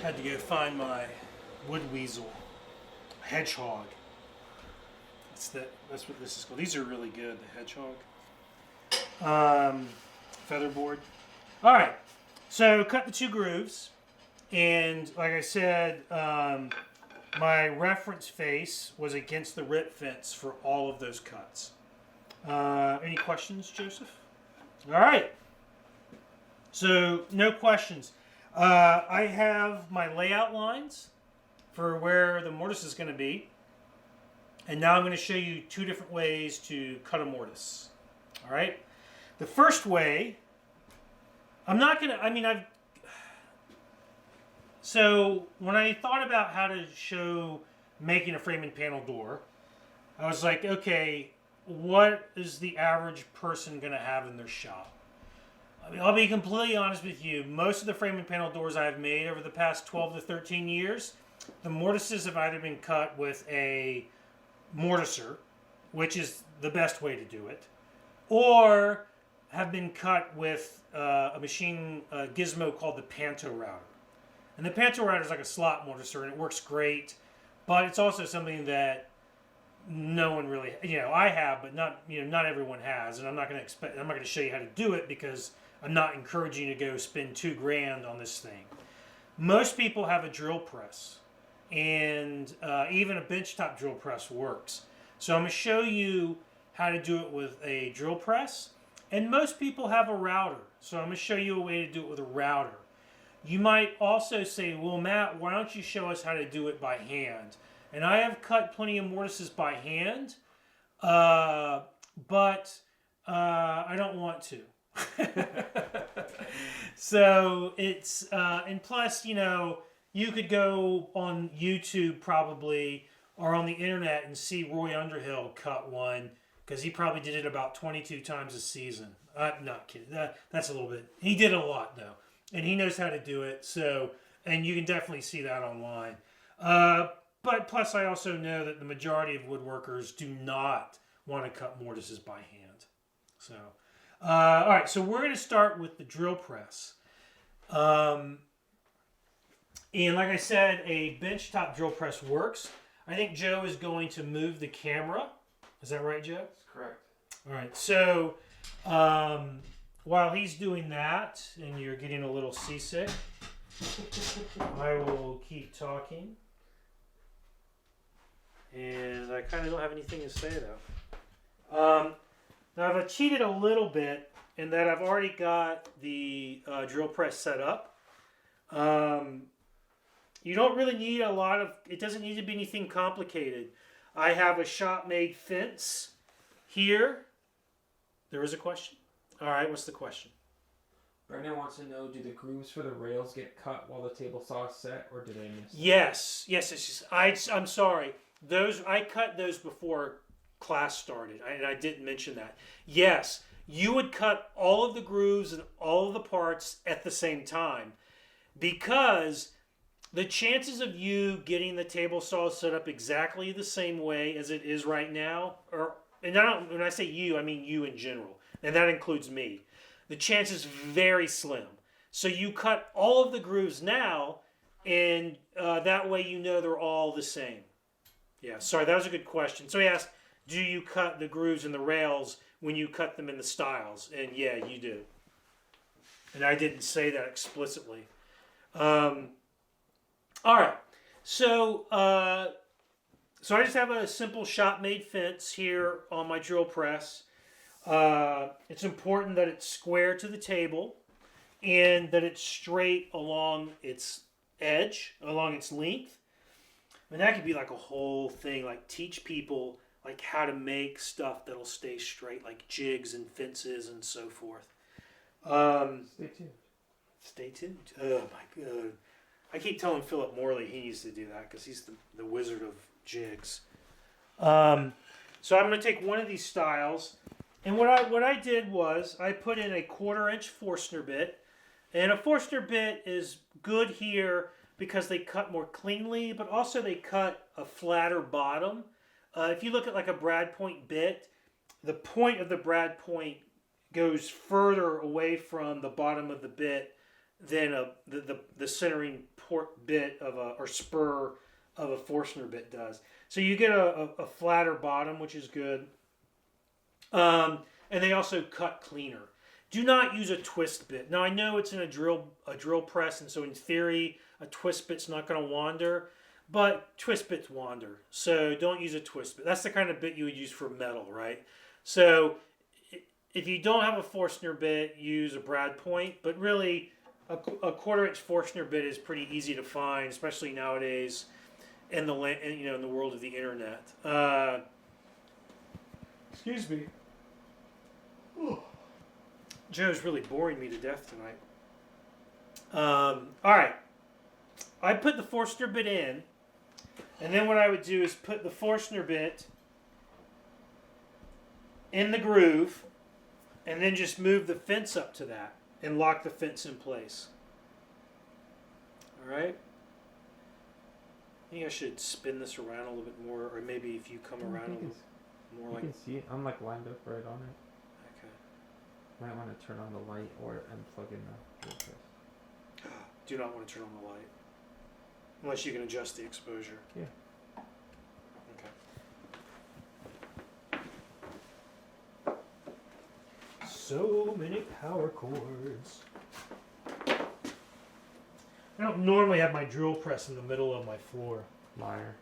Had to go find my wood weasel, hedgehog. That's what this is called. These are really good, the hedgehog. Featherboard. All right, so cut the 2 grooves, and like I said, my reference face was against the rip fence for all of those cuts. Any questions, Joseph? All right. So no questions. I have my layout lines for where the mortise is going to be. And now I'm going to show you 2 different ways to cut a mortise. All right. The first way, so when I thought about how to show making a frame and panel door, I was like, okay, what is the average person going to have in their shop? I'll be completely honest with you. Most of the frame and panel doors I've made over the past 12 to 13 years, the mortises have either been cut with a mortiser, which is the best way to do it, or have been cut with a machine gizmo called the Panto router. And the Panto router is like a slot mortiser, and it works great, but it's also something that no one really, I have, but not everyone has, and I'm not going to show you how to do it because I'm not encouraging you to go spend $2,000 on this thing. Most people have a drill press, and even a benchtop drill press works. So I'm going to show you how to do it with a drill press, and most people have a router. So I'm going to show you a way to do it with a router. You might also say, well, Matt, why don't you show us how to do it by hand? And I have cut plenty of mortises by hand, but I don't want to. So it's, and plus, you could go on YouTube probably, or on the internet and see Roy Underhill cut one, because he probably did it about 22 times a season. I'm not kidding. That's a little bit. He did a lot, though. And he knows how to do it. So, and you can definitely see that online. But plus, I also know that the majority of woodworkers do not want to cut mortises by hand. So, all right. So we're going to start with the drill press. And like I said, a benchtop drill press works. I think Joe is going to move the camera. Is that right, Joe? That's correct. All right. So while he's doing that, and you're getting a little seasick, I will keep talking. And I kind of don't have anything to say, though. Now, I've cheated a little bit in that I've already got the drill press set up. You don't really need a lot of... It doesn't need to be anything complicated. I have a shop-made fence here. There is a question? All right, what's the question? Brandon wants to know, do the grooves for the rails get cut while the table saw is set, or do they miss? Yes. I'm sorry. I cut those before class started, and I didn't mention that. Yes, you would cut all of the grooves and all of the parts at the same time, because the chances of you getting the table saw set up exactly the same way as it is right now, when I say you, I mean you in general, and that includes me. The chance is very slim. So you cut all of the grooves now, and that way you know they're all the same. Yeah, sorry, that was a good question. So he asked, do you cut the grooves and the rails when you cut them in the stiles? And yeah, you do. And I didn't say that explicitly. All right, so I just have a simple shop-made fence here on my drill press. It's important that it's square to the table and that it's straight along its edge, along its length. And that could be like a whole thing, like teach people like how to make stuff that'll stay straight, like jigs and fences and so forth. Stay tuned. Stay tuned. Oh my God. I keep telling Philip Morley he needs to do that because he's the wizard of jigs. So I'm going to take one of these stiles, and what I did was I put in a 1/4-inch Forstner bit, and a Forstner bit is good here because they cut more cleanly, but also they cut a flatter bottom. If you look at like a brad point bit, the point of the brad point goes further away from the bottom of the bit than the centering port bit or spur of a Forstner bit does. So you get a flatter bottom, which is good. And they also cut cleaner. Do not use a twist bit. Now I know it's in a drill press, and so in theory a twist bit's not going to wander, but twist bits wander. So don't use a twist bit. That's the kind of bit you would use for metal, right? So if you don't have a Forstner bit, use a brad point. But really, a 1/4-inch Forstner bit is pretty easy to find, especially nowadays in the world of the internet. Excuse me. Joe's really boring me to death tonight. All right. I put the Forstner bit in, and then what I would do is put the Forstner bit in the groove, and then just move the fence up to that and lock the fence in place. All right. I think I should spin this around a little bit more, or maybe if you come around a little more You like. can see it. I'm like lined up right on it. Okay. Might want to turn on the light and plug in the drill press. Do not want to turn on the light. Unless you can adjust the exposure. Yeah. Okay. So many power cords. I don't normally have my drill press in the middle of my floor. Liar.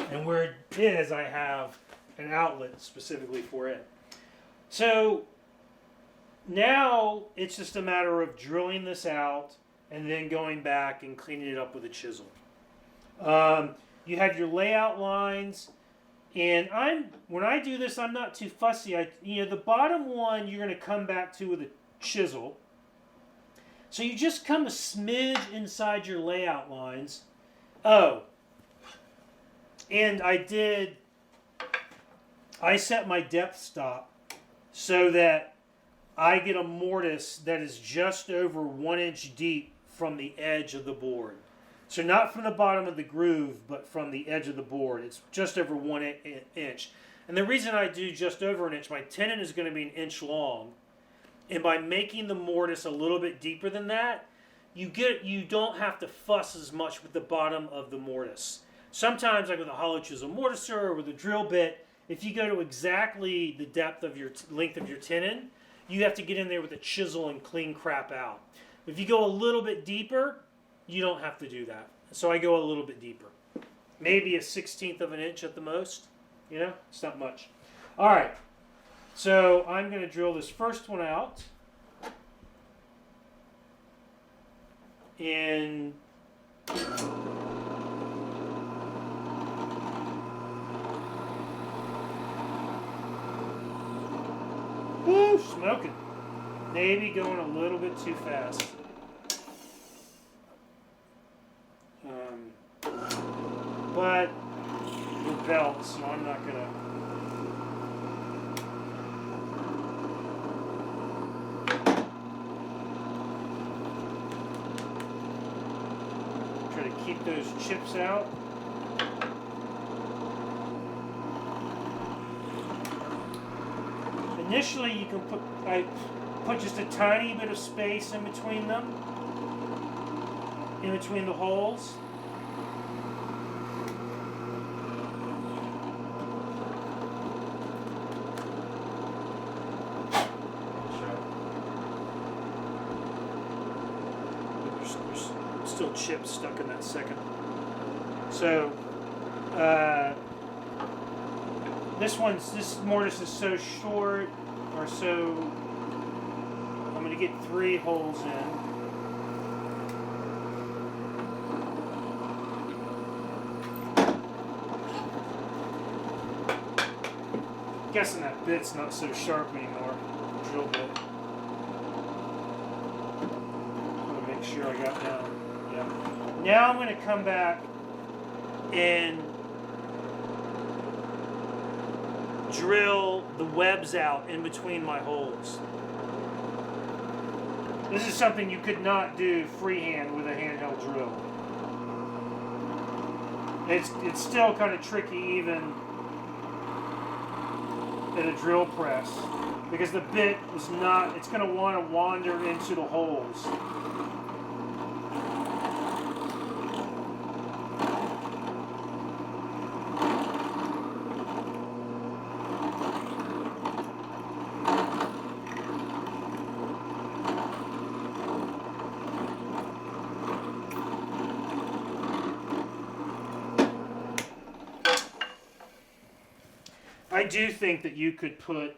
And where it is, I have an outlet specifically for it. So now it's just a matter of drilling this out and then going back and cleaning it up with a chisel. You have your layout lines, and when I do this, I'm not too fussy. The bottom one you're going to come back to with a chisel. So you just come a smidge inside your layout lines. Oh, and I set my depth stop so that I get a mortise that is just over 1 inch deep from the edge of the board. So not from the bottom of the groove, but from the edge of the board. It's just over 1 inch. And the reason I do just over 1 inch, my tenon is going to be 1 inch long. And by making the mortise a little bit deeper than that, you don't have to fuss as much with the bottom of the mortise. Sometimes, like with a hollow chisel mortiser or with a drill bit, if you go to exactly the depth of your length of your tenon, you have to get in there with a chisel and clean crap out. If you go a little bit deeper, you don't have to do that. So I go a little bit deeper. Maybe a 1/16 of an inch at the most. It's not much. All right. So I'm going to drill this first one out. And woo, smoking. Maybe going a little bit too fast. But we're belts, so I'm not gonna. Try to keep those chips out. Initially, you can I put just a tiny bit of space in between them, in between the holes. There's still chips stuck in that second. So, this mortise is so short, or so, I'm going to get 3 holes in. I'm guessing that bit's not so sharp anymore, drill bit. I'm going to make sure I got down. Yeah. Now I'm going to come back and drill the webs out in between my holes. This is something you could not do freehand with a handheld drill. It's still kind of tricky even in a drill press because the bit is not, it's going to want to wander into the holes. I do think that you could put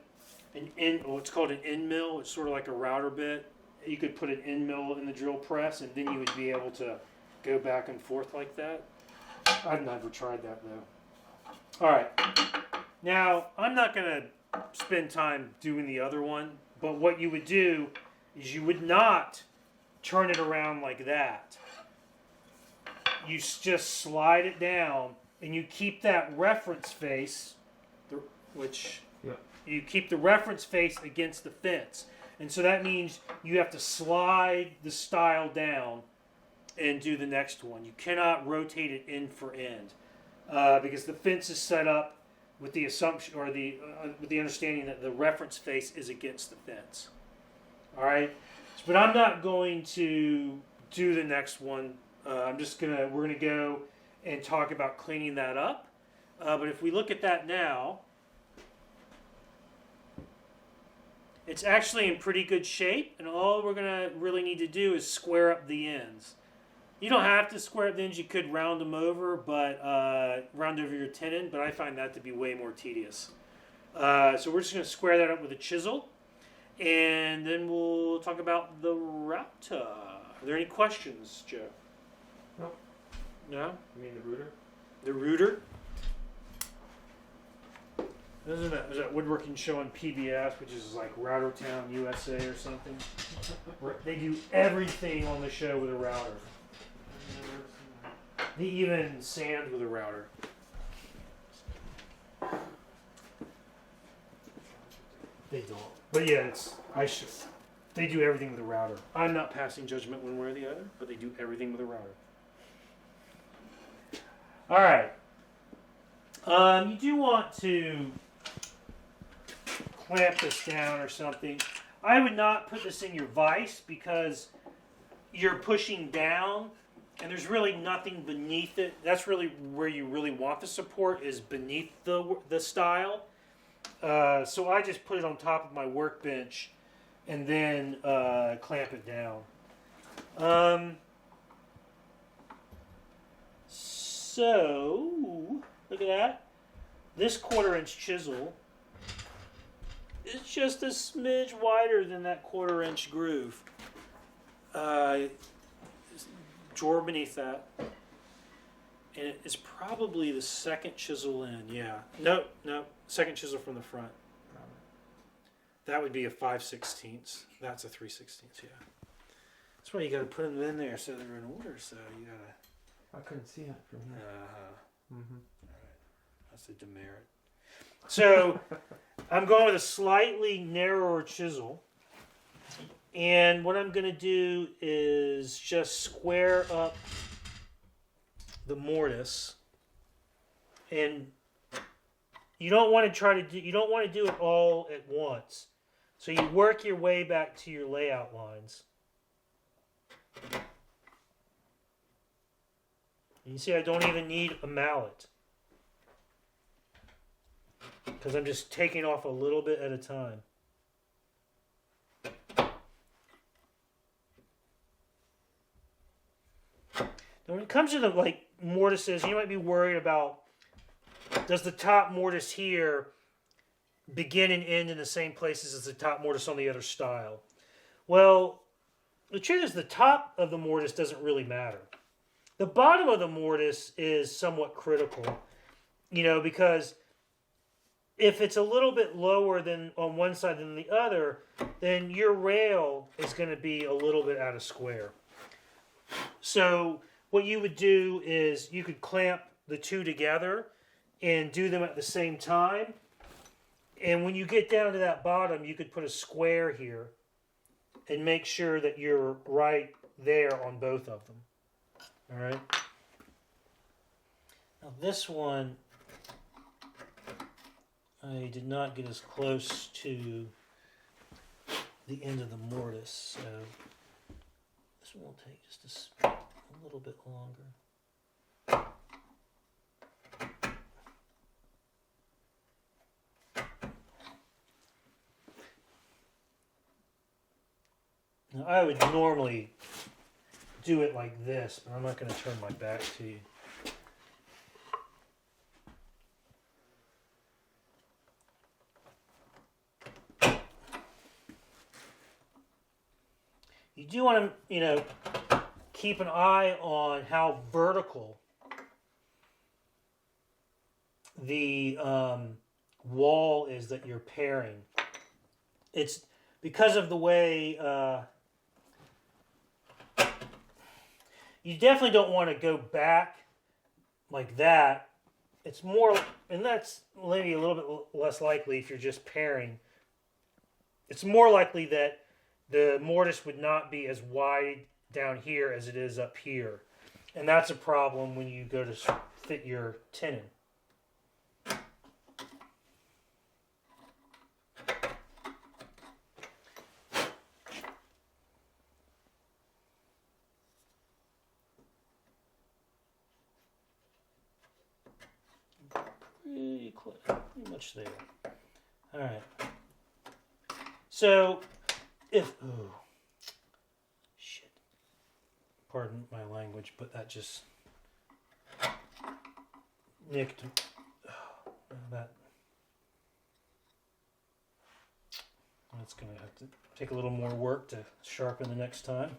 what's called an end mill. It's sort of like a router bit. You could put an end mill in the drill press, and then you would be able to go back and forth like that. I've never tried that though. All right. Now I'm not going to spend time doing the other one, but what you would do is you would not turn it around like that. You just slide it down, and you keep that reference face. You keep the reference face against the fence. And so that means you have to slide the style down and do the next one. You cannot rotate it end for end because the fence is set up with the assumption or with the understanding that the reference face is against the fence. All right, but I'm not going to do the next one. We're gonna go and talk about cleaning that up. But if we look at that now, it's actually in pretty good shape, and all we're going to really need to do is square up the ends. You don't have to square up the ends. You could round them over, but round over your tenon, but I find that to be way more tedious. So we're just going to square that up with a chisel, and then we'll talk about the router. Are there any questions, Joe? No. No? You mean the router? The router? Isn't that woodworking show on PBS, which is like Router Town, USA or something? They do everything on the show with a router. They even sand with a router. They don't. But yeah, they do everything with a router. I'm not passing judgment one way or the other, but they do everything with a router. All right. You do want to clamp this down or something. I would not put this in your vise because you're pushing down and there's really nothing beneath it. That's really where you really want the support, is beneath the style. So I just put it on top of my workbench and then clamp it down. So look at that. This 1/4-inch chisel is just a smidge wider than that 1/4-inch groove. Drawer beneath that. And it's probably the second chisel in, yeah. No, second chisel from the front. That would be a 5/16. That's a 3/16. Yeah. That's why you got to put them in there so they're in order. So you gotta. I couldn't see that from here. All right. That's a demerit. So I'm going with a slightly narrower chisel. And what I'm going to do is just square up the mortise. And you don't want to do it all at once. So you work your way back to your layout lines. And you see I don't even need a mallet. Because I'm just taking off a little bit at a time. Now when it comes to the mortises, you might be worried about, does the top mortise here begin and end in the same places as the top mortise on the other style? Well, the truth is the top of the mortise doesn't really matter. The bottom of the mortise is somewhat critical, because if it's a little bit lower than on one side than the other, then your rail is going to be a little bit out of square. So what you would do is you could clamp the two together and do them at the same time. And when you get down to that bottom, you could put a square here and make sure that you're right there on both of them. All right. Now this one, I did not get as close to the end of the mortise, so this one will take just a little bit longer. Now, I would normally do it like this, but I'm not going to turn my back to you. You do want to, keep an eye on how vertical the wall is that you're paring. It's because of the way you definitely don't want to go back like that. It's more, and that's maybe a little bit less likely if you're just paring. It's more likely that the mortise would not be as wide down here as it is up here. And that's a problem when you go to fit your tenon. Pretty much there. All right. So, shit. Pardon my language, but that just nicked. That's going to have to take a little more work to sharpen the next time.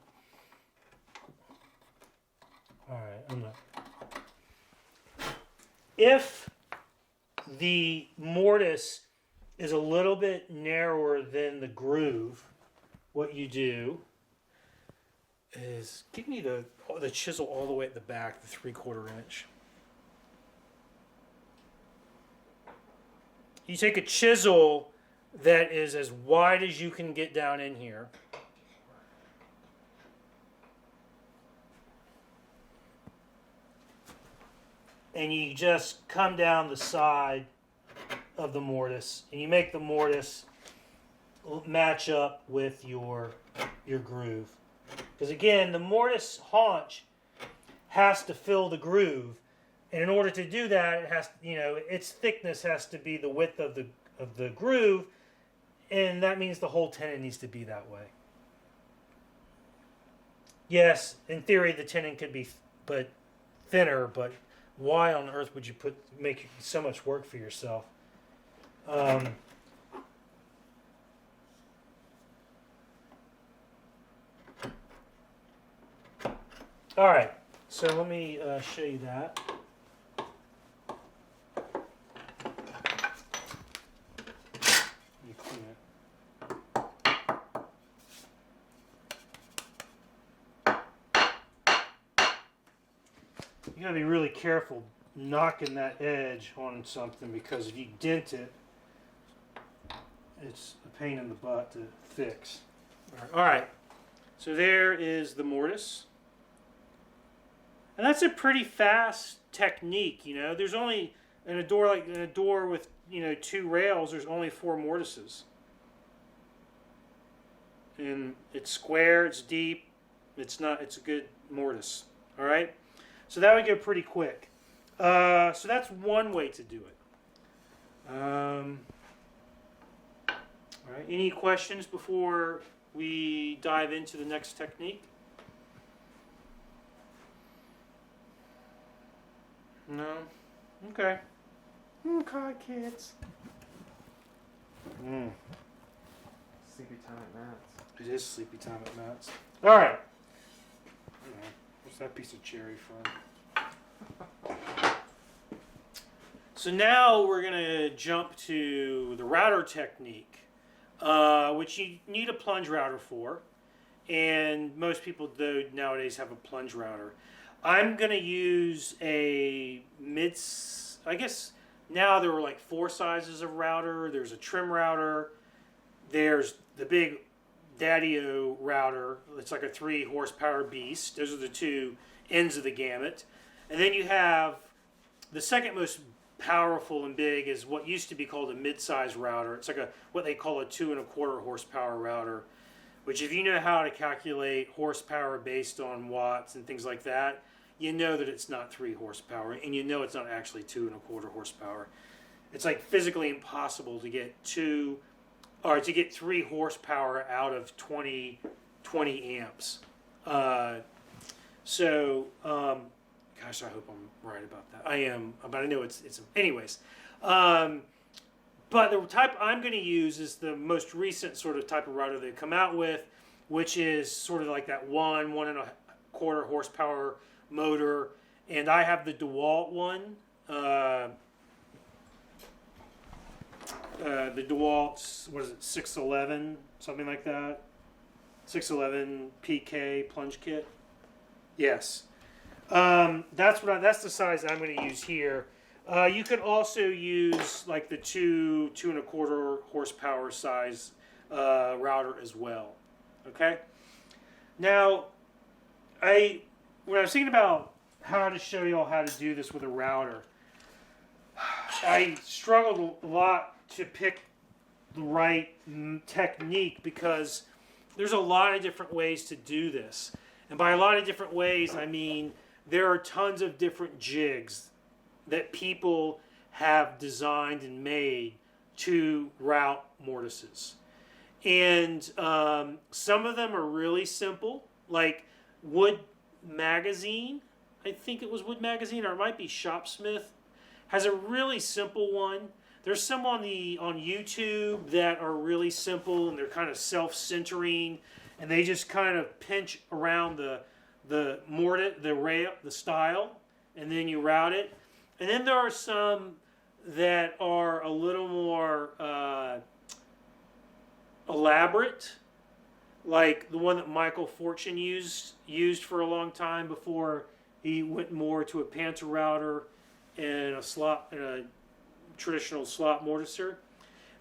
All right, if the mortise is a little bit narrower than the groove, what you do is give me the chisel all the way at the back, the 3/4 inch. You take a chisel that is as wide as you can get down in here. And you just come down the side of the mortise, and you make the mortise match up with your groove. Because again, the mortise haunch has to fill the groove, and in order to do that, it has, its thickness has to be the width of the groove, and that means the whole tenon needs to be that way. Yes, in theory, the tenon could be thinner, but why on earth would you make so much work for yourself? All right, so let me show you that. You clean it. You gotta be really careful knocking that edge on something, because if you dent it, it's a pain in the butt to fix. All right. So there is the mortise. And that's a pretty fast technique, you know. There's only, in a door with, you know, 2 rails, there's only 4 mortises. And it's square, it's deep, it's a good mortise. All right? So that would go pretty quick. So that's one way to do it. All right. Any questions before we dive into the next technique? No? Okay. Okay, kids. Sleepy time at Matt's. It is sleepy time at Matt's. All right. What's that piece of cherry from? So now we're going to jump to the router technique, which you need a plunge router for. And most people nowadays have a plunge router. I'm going to use a I guess now there are like 4 sizes of router. There's a trim router. There's the big Daddy-O router. It's like a 3 horsepower beast. Those are the 2 ends of the gamut. And then you have the second most powerful and big is what used to be called a mid-size router. It's like what they call a 2 1/4 horsepower router, which if you know how to calculate horsepower based on watts and things like that, you know that it's not 3 horsepower, and you know it's not actually 2 1/4 horsepower. It's like physically impossible to get 3 horsepower out of 20 amps. Gosh, I hope I'm right about that. I am, but I know it's anyways. But the type I'm going to use is the most recent sort of type of router they've come out with, which is sort of like that 1 1/4 horsepower motor, and I have the DeWalt one. The DeWalt, what is it, 611, something like that? 611 PK plunge kit. Yes. That's the size I'm going to use here. You could also use like the 2 1/4 horsepower size router as well. Okay. Now, when I was thinking about how to show you all how to do this with a router, I struggled a lot to pick the right technique, because there's a lot of different ways to do this. And by a lot of different ways, I mean there are tons of different jigs that people have designed and made to route mortises. And some of them are really simple, like Wood Magazine. I think it was Wood Magazine, or it might be Shopsmith, has a really simple one. There's some on YouTube that are really simple, and they're kind of self-centering, and they just kind of pinch around the style, and then you route it. And then there are some that are a little more elaborate, like the one that Michael Fortune used for a long time before he went more to a panther router and a traditional slot mortiser.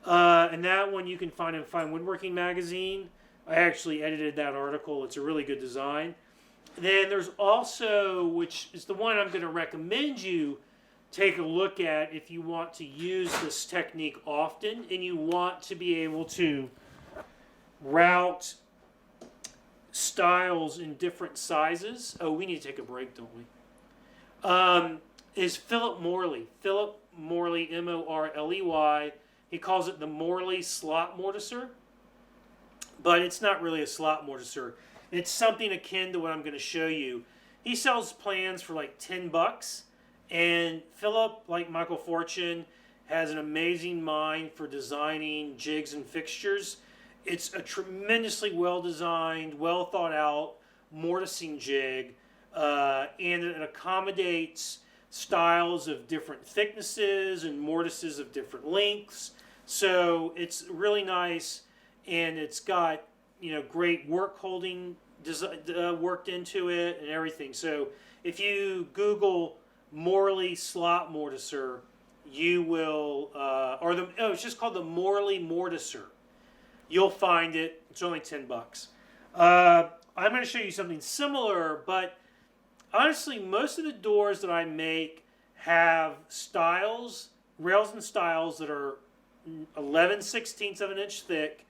And that one you can find in Fine Woodworking Magazine. I actually edited that article. It's a really good design. Then there's also, which is the one I'm going to recommend you take a look at if you want to use this technique often and you want to be able to route styles in different sizes. Oh, we need to take a break, don't we? Is Philip Morley. Philip Morley, Morley. He calls it the Morley slot mortiser. But it's not really a slot mortiser. It's something akin to what I'm going to show you. He sells plans for like $10. And Philip, like Michael Fortune, has an amazing mind for designing jigs and fixtures. It's a tremendously well-designed, well-thought-out mortising jig. And it accommodates styles of different thicknesses and mortises of different lengths. So it's really nice, and it's got great work holding worked into it and everything. So if you Google Morley slot mortiser, you will, it's just called the Morley mortiser. You'll find it. It's only $10. I'm going to show you something similar, but honestly, most of the doors that I make have stiles, rails and stiles that are 11/16 of an inch thick,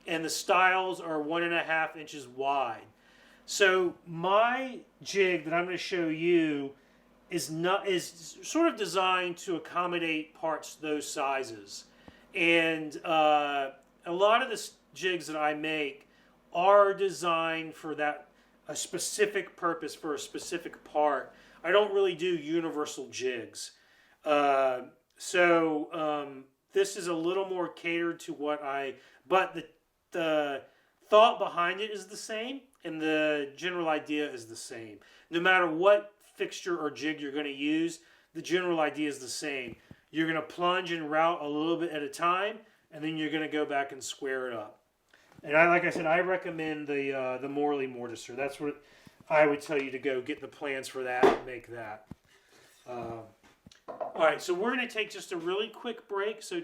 and the stiles are 1.5 inches wide. So my jig that I'm going to show you is sort of designed to accommodate parts those sizes, and a lot of the jigs that I make are designed for a specific purpose for a specific part. I don't really do universal jigs, so this is a little more catered to but the thought behind it is the same, and the general idea is the same. No matter what fixture or jig you're going to use, the general idea is the same. You're going to plunge and route a little bit at a time, and then you're going to go back and square it up. And like I said, I recommend the Morley mortiser. That's what I would tell you to go get the plans for that and make that. All right, so we're going to take just a really quick break so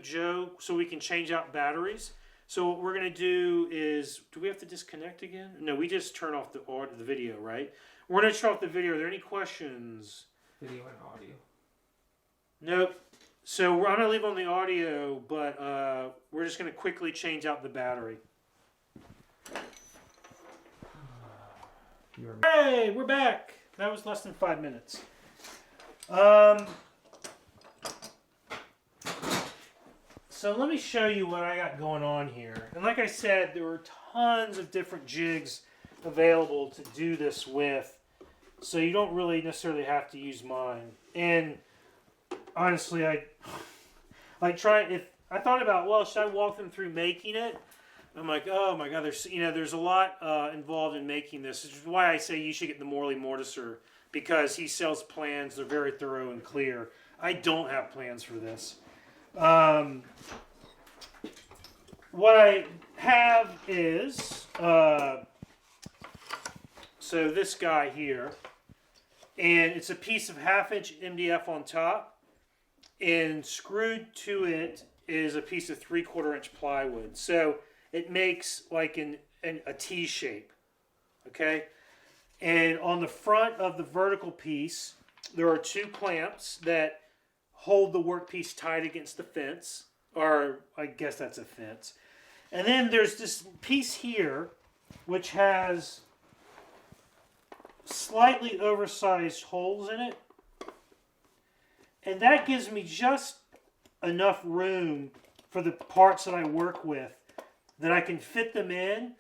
we can change out batteries. So what we're going to do is, do we have to disconnect again? No, we just turn off the video, right? We're going to turn off the video. Are there any questions? Video and audio. Nope. So I'm going to leave on the audio, but we're just going to quickly change out the battery. Hey, we're back. That was less than 5 minutes. So let me show you what I got going on here. And like I said, there were tons of different jigs available to do this with. So you don't really necessarily have to use mine. And honestly, I thought about, well, should I walk them through making it? I'm like, oh my God, there's a lot involved in making this. Which is why I say you should get the Morley mortiser, because he sells plans. They're very thorough and clear. I don't have plans for this. What I have is, so this guy here, and it's a piece of 1/2 inch MDF on top, and screwed to it is a piece of 3/4 inch plywood. So it makes like a T shape, okay? And on the front of the vertical piece, there are 2 clamps that hold the workpiece tight against the fence, or I guess that's a fence. And then there's this piece here, which has slightly oversized holes in it. And that gives me just enough room for the parts that I work with that I can fit them in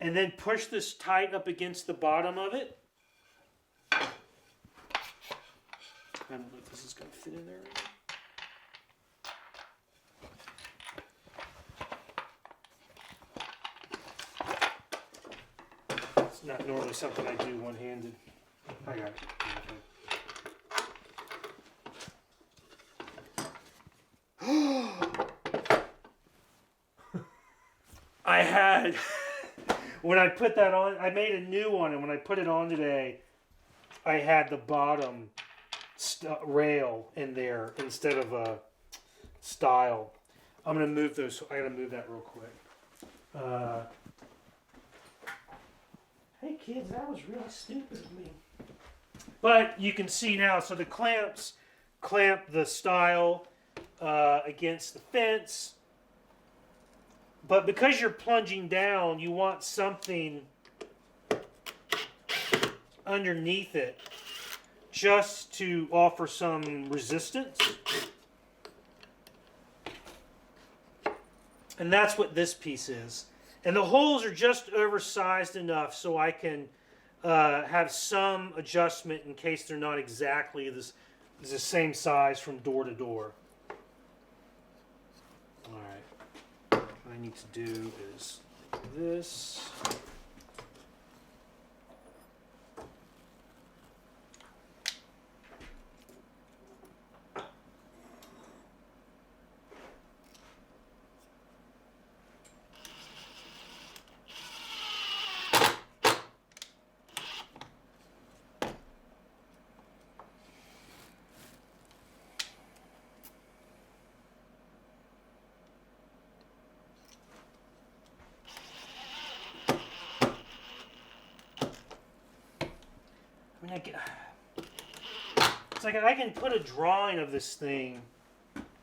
and then push this tight up against the bottom of it. I don't know if this is going to fit in there. It's not normally something I do one-handed. I got it. I had, when I put that on, I made a new one, and when I put it on today, I had the bottom rail in there instead of a stile. I'm going to move those. I got to move that real quick. Hey kids, that was really stupid of me. But you can see now, so the clamps clamp the stile against the fence. But because you're plunging down, you want something underneath it just to offer some resistance. And that's what this piece is. And the holes are just oversized enough so I can have some adjustment in case they're not exactly the same size from door to door. All right. What I need to do is this. It's like I can put a drawing of this thing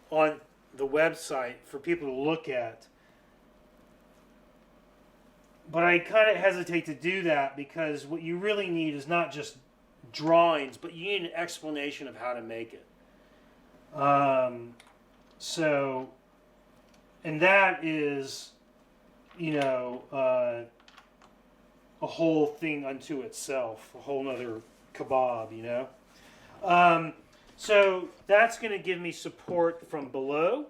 on the website for people to look at. But I kind of hesitate to do that because what you really need is not just drawings, but you need an explanation of how to make it. And that is, a whole thing unto itself, a whole nother kebab, So that's going to give me support from below.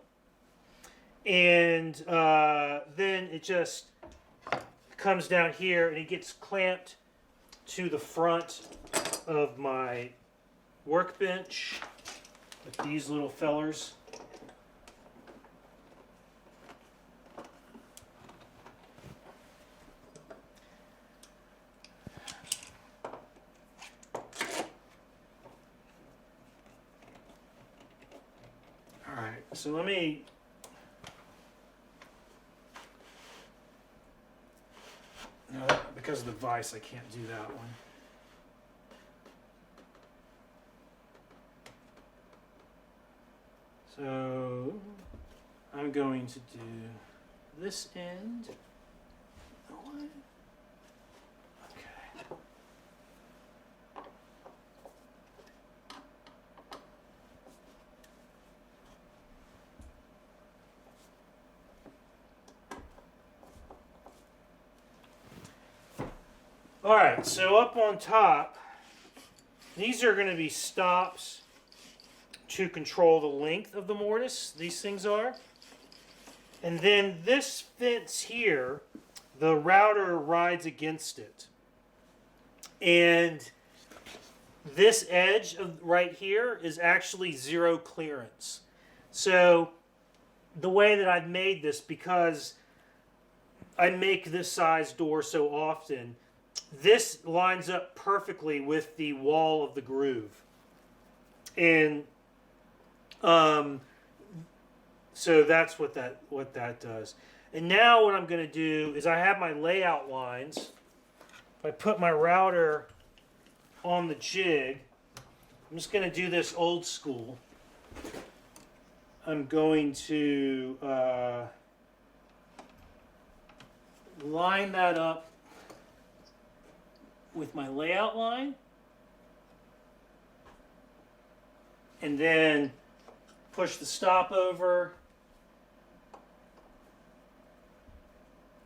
And then it just comes down here and it gets clamped to the front of my workbench with these little fellers. All right, so let me no, because of the vise, I can't do that one. So I'm going to do this end. What? Okay. All right, so up on top, these are going to be stops to control the length of the mortise. These things are. And then this fence here, the router rides against it. And this edge of right here is actually zero clearance. So the way that I've made this, because I make this size door so often, this lines up perfectly with the wall of the groove. And so that's what that does. And now what I'm going to do is I have my layout lines. If I put my router on the jig, I'm just going to do this old school. I'm going to line that up with my layout line, and then push the stop over,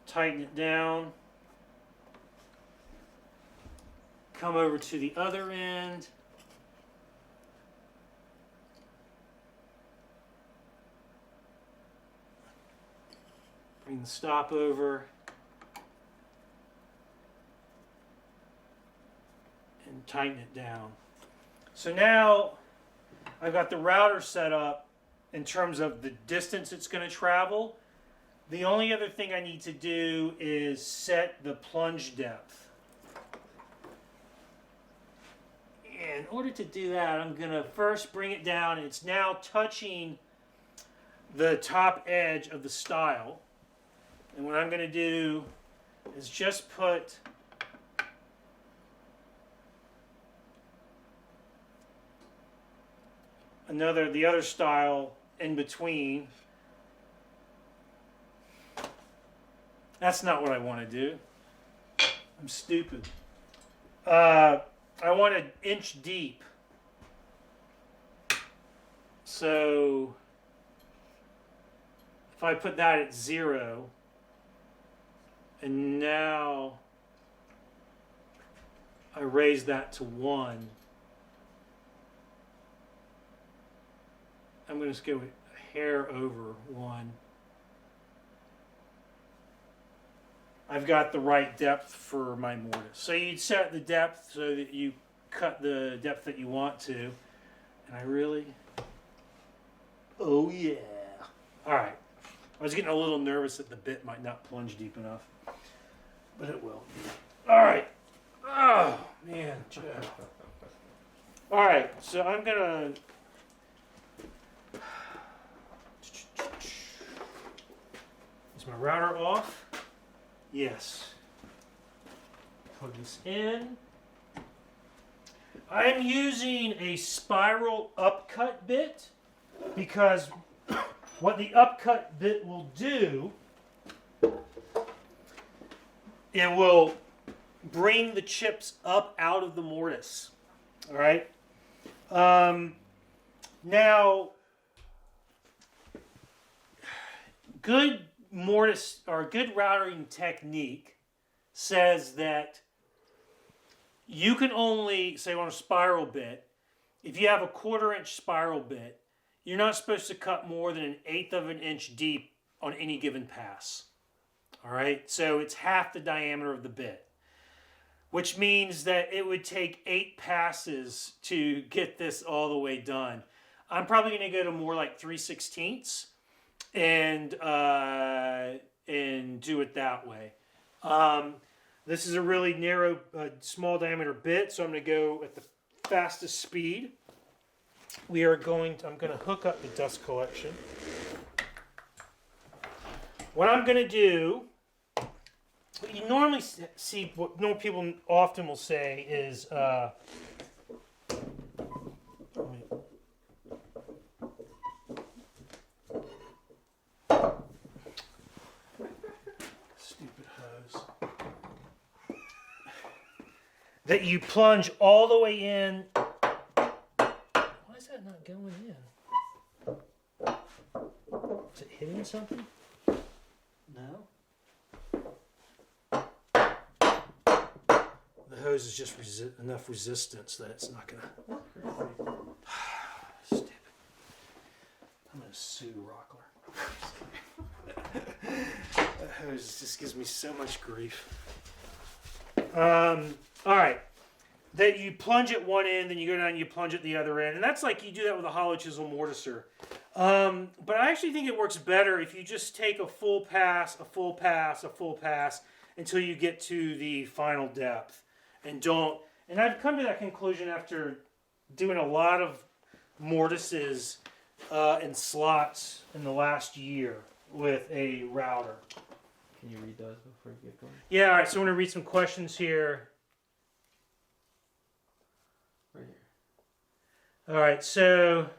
tighten it down, come over to the other end, bring the stop over, and tighten it down. So now I've got the router set up in terms of the distance it's going to travel. The only other thing I need to do is set the plunge depth. In order to do that, I'm going to first bring it down. It's now touching the top edge of the stile. And what I'm going to do is just put the other stile in between. That's not what I want to do. I'm stupid. I want an inch deep. So if I put that at 0, and now I raise that to 1, I'm going to just go a hair over 1. I've got the right depth for my mortise. So you'd set the depth so that you cut the depth that you want to. And I really... Oh yeah. Alright. I was getting a little nervous that the bit might not plunge deep enough. But it will. Alright. Oh, man, Joe. Alright, so I'm going to... Is my router off? Yes. Plug this in. I'm using a spiral upcut bit because what the upcut bit will do, it will bring the chips up out of the mortise. All right. Now, good mortise or good routing technique says that you can only, say on a spiral bit, if you have a 1/4 inch spiral bit, you're not supposed to cut more than 1/8 of an inch deep on any given pass. All right, so it's half the diameter of the bit, which means that it would take 8 passes to get this all the way done. I'm probably going to go to more like 3/16 and do it that way. This is a really narrow, small diameter bit, so I'm going to go at the fastest speed. I'm going to hook up the dust collection. What I'm going to do, what you normally see, what normal people often will say is, stupid hose, that you plunge all the way in. Why is that not going in? Is it hitting something? No. The hose is just enough resistance that it's not gonna. Stupid. I'm gonna sue Rockler. That hose just gives me so much grief. All right. That you plunge at one end, then you go down and you plunge at the other end, and that's like you do that with a hollow chisel mortiser. But I actually think it works better if you just take a full pass, a full pass, a full pass until you get to the final depth. And I've come to that conclusion after doing a lot of mortises and slots in the last year with a router. Can you read those before you get going? Yeah, all right, so I'm going to read some questions here. Right here. All right, so,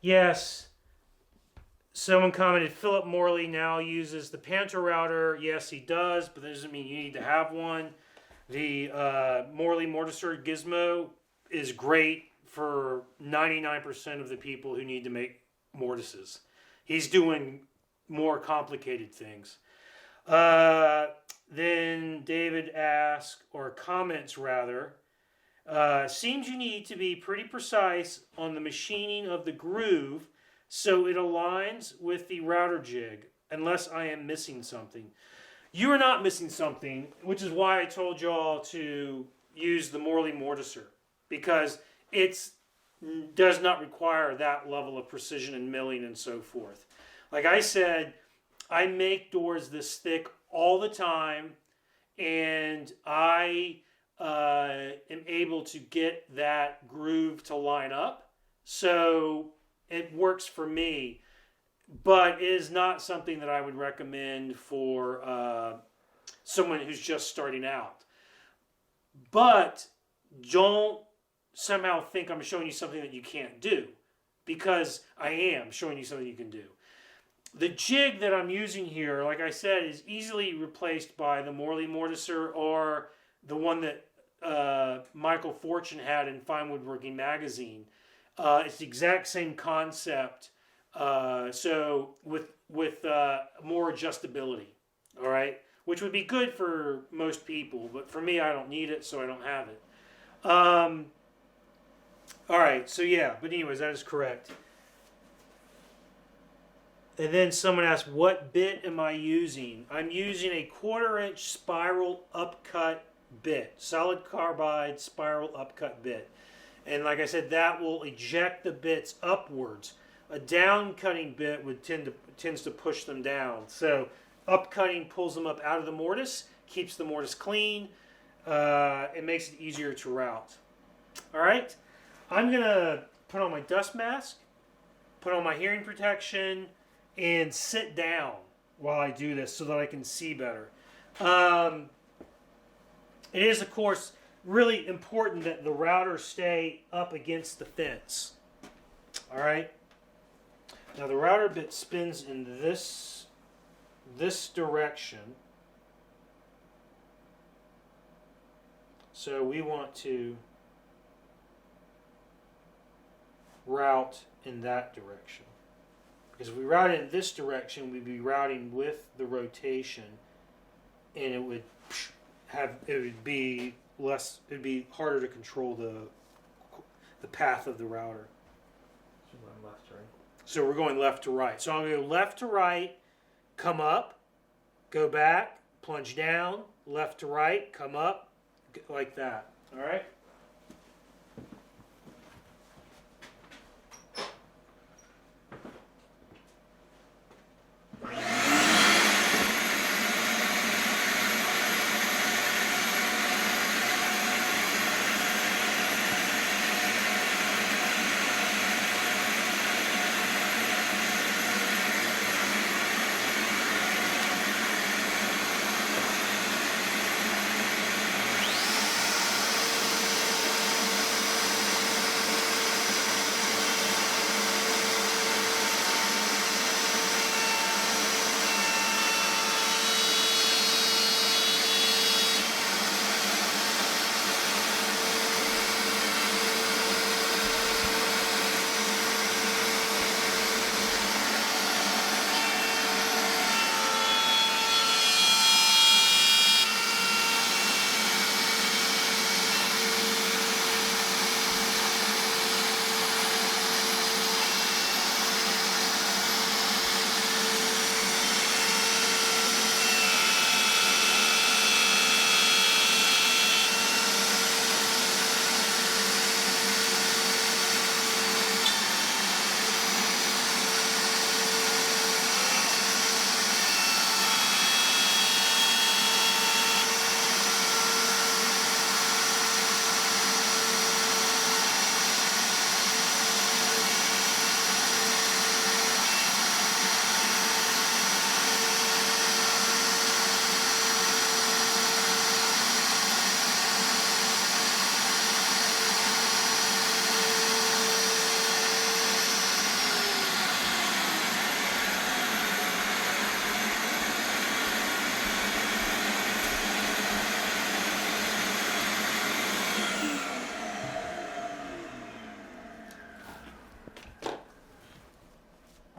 yes, someone commented, Philip Morley now uses the Panther router. Yes, he does, but that doesn't mean you need to have one. The Morley Mortiser Gizmo is great for 99% of the people who need to make mortises. He's doing more complicated things. Then David asks, or comments rather, seems you need to be pretty precise on the machining of the groove so it aligns with the router jig, unless I am missing something. You are not missing something, which is why I told y'all to use the Morley Mortiser, because it does not require that level of precision and milling and so forth. Like I said, I make doors this thick all the time, and I am able to get that groove to line up, so it works for me. But it is not something that I would recommend for someone who's just starting out. But don't somehow think I'm showing you something that you can't do, because I am showing you something you can do. The jig that I'm using here, like I said, is easily replaced by the Morley Mortiser or the one that Michael Fortune had in Fine Woodworking Magazine. It's the exact same concept. So with more adjustability, all right, which would be good for most people, but for me, I don't need it, so I don't have it. All right, so yeah, but anyways, that is correct. And then someone asked, what bit am I using? I'm using a 1/4 inch spiral upcut bit, solid carbide spiral upcut bit. And like I said, that will eject the bits upwards. A down cutting bit tends to push them down. So upcutting pulls them up out of the mortise, keeps the mortise clean. It makes it easier to route. All right, I'm gonna put on my dust mask, put on my hearing protection, and sit down while I do this so that I can see better. It is, of course, really important that the router stay up against the fence. All right. Now the router bit spins in this direction. So we want to route in that direction. Because if we route in this direction, we'd be routing with the rotation, and it would be harder to control the path of the router. So going left to right. So we're going left to right. So I'm going to go left to right, come up, go back, plunge down, left to right, come up, like that. All right?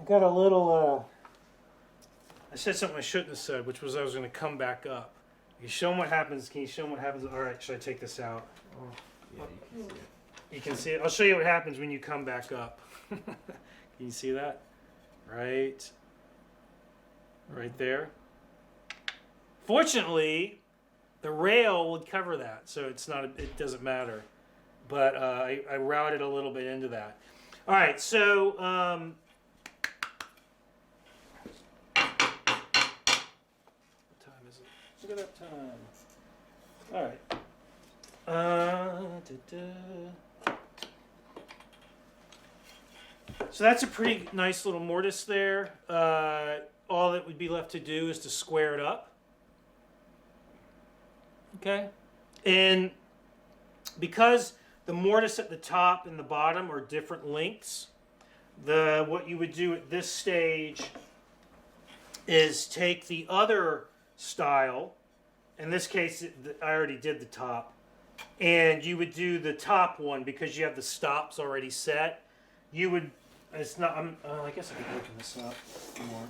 Got a little, I said something I shouldn't have said, which was I was going to come back up. You show them what happens. Can you show them what happens? All right, should I take this out? Oh, yeah, you can see it. You can see it. I'll show you what happens when you come back up. Can you see that? Right there. Fortunately, the rail would cover that, so it doesn't matter. But I routed a little bit into that. All right, so look at that time. All right. So that's a pretty nice little mortise there. All that would be left to do is to square it up. Okay. And because the mortise at the top and the bottom are different lengths, what you would do at this stage is take the other style. In this case, I already did the top. And you would do the top one because you have the stops already set. You would, it's not, I guess I could open this up more.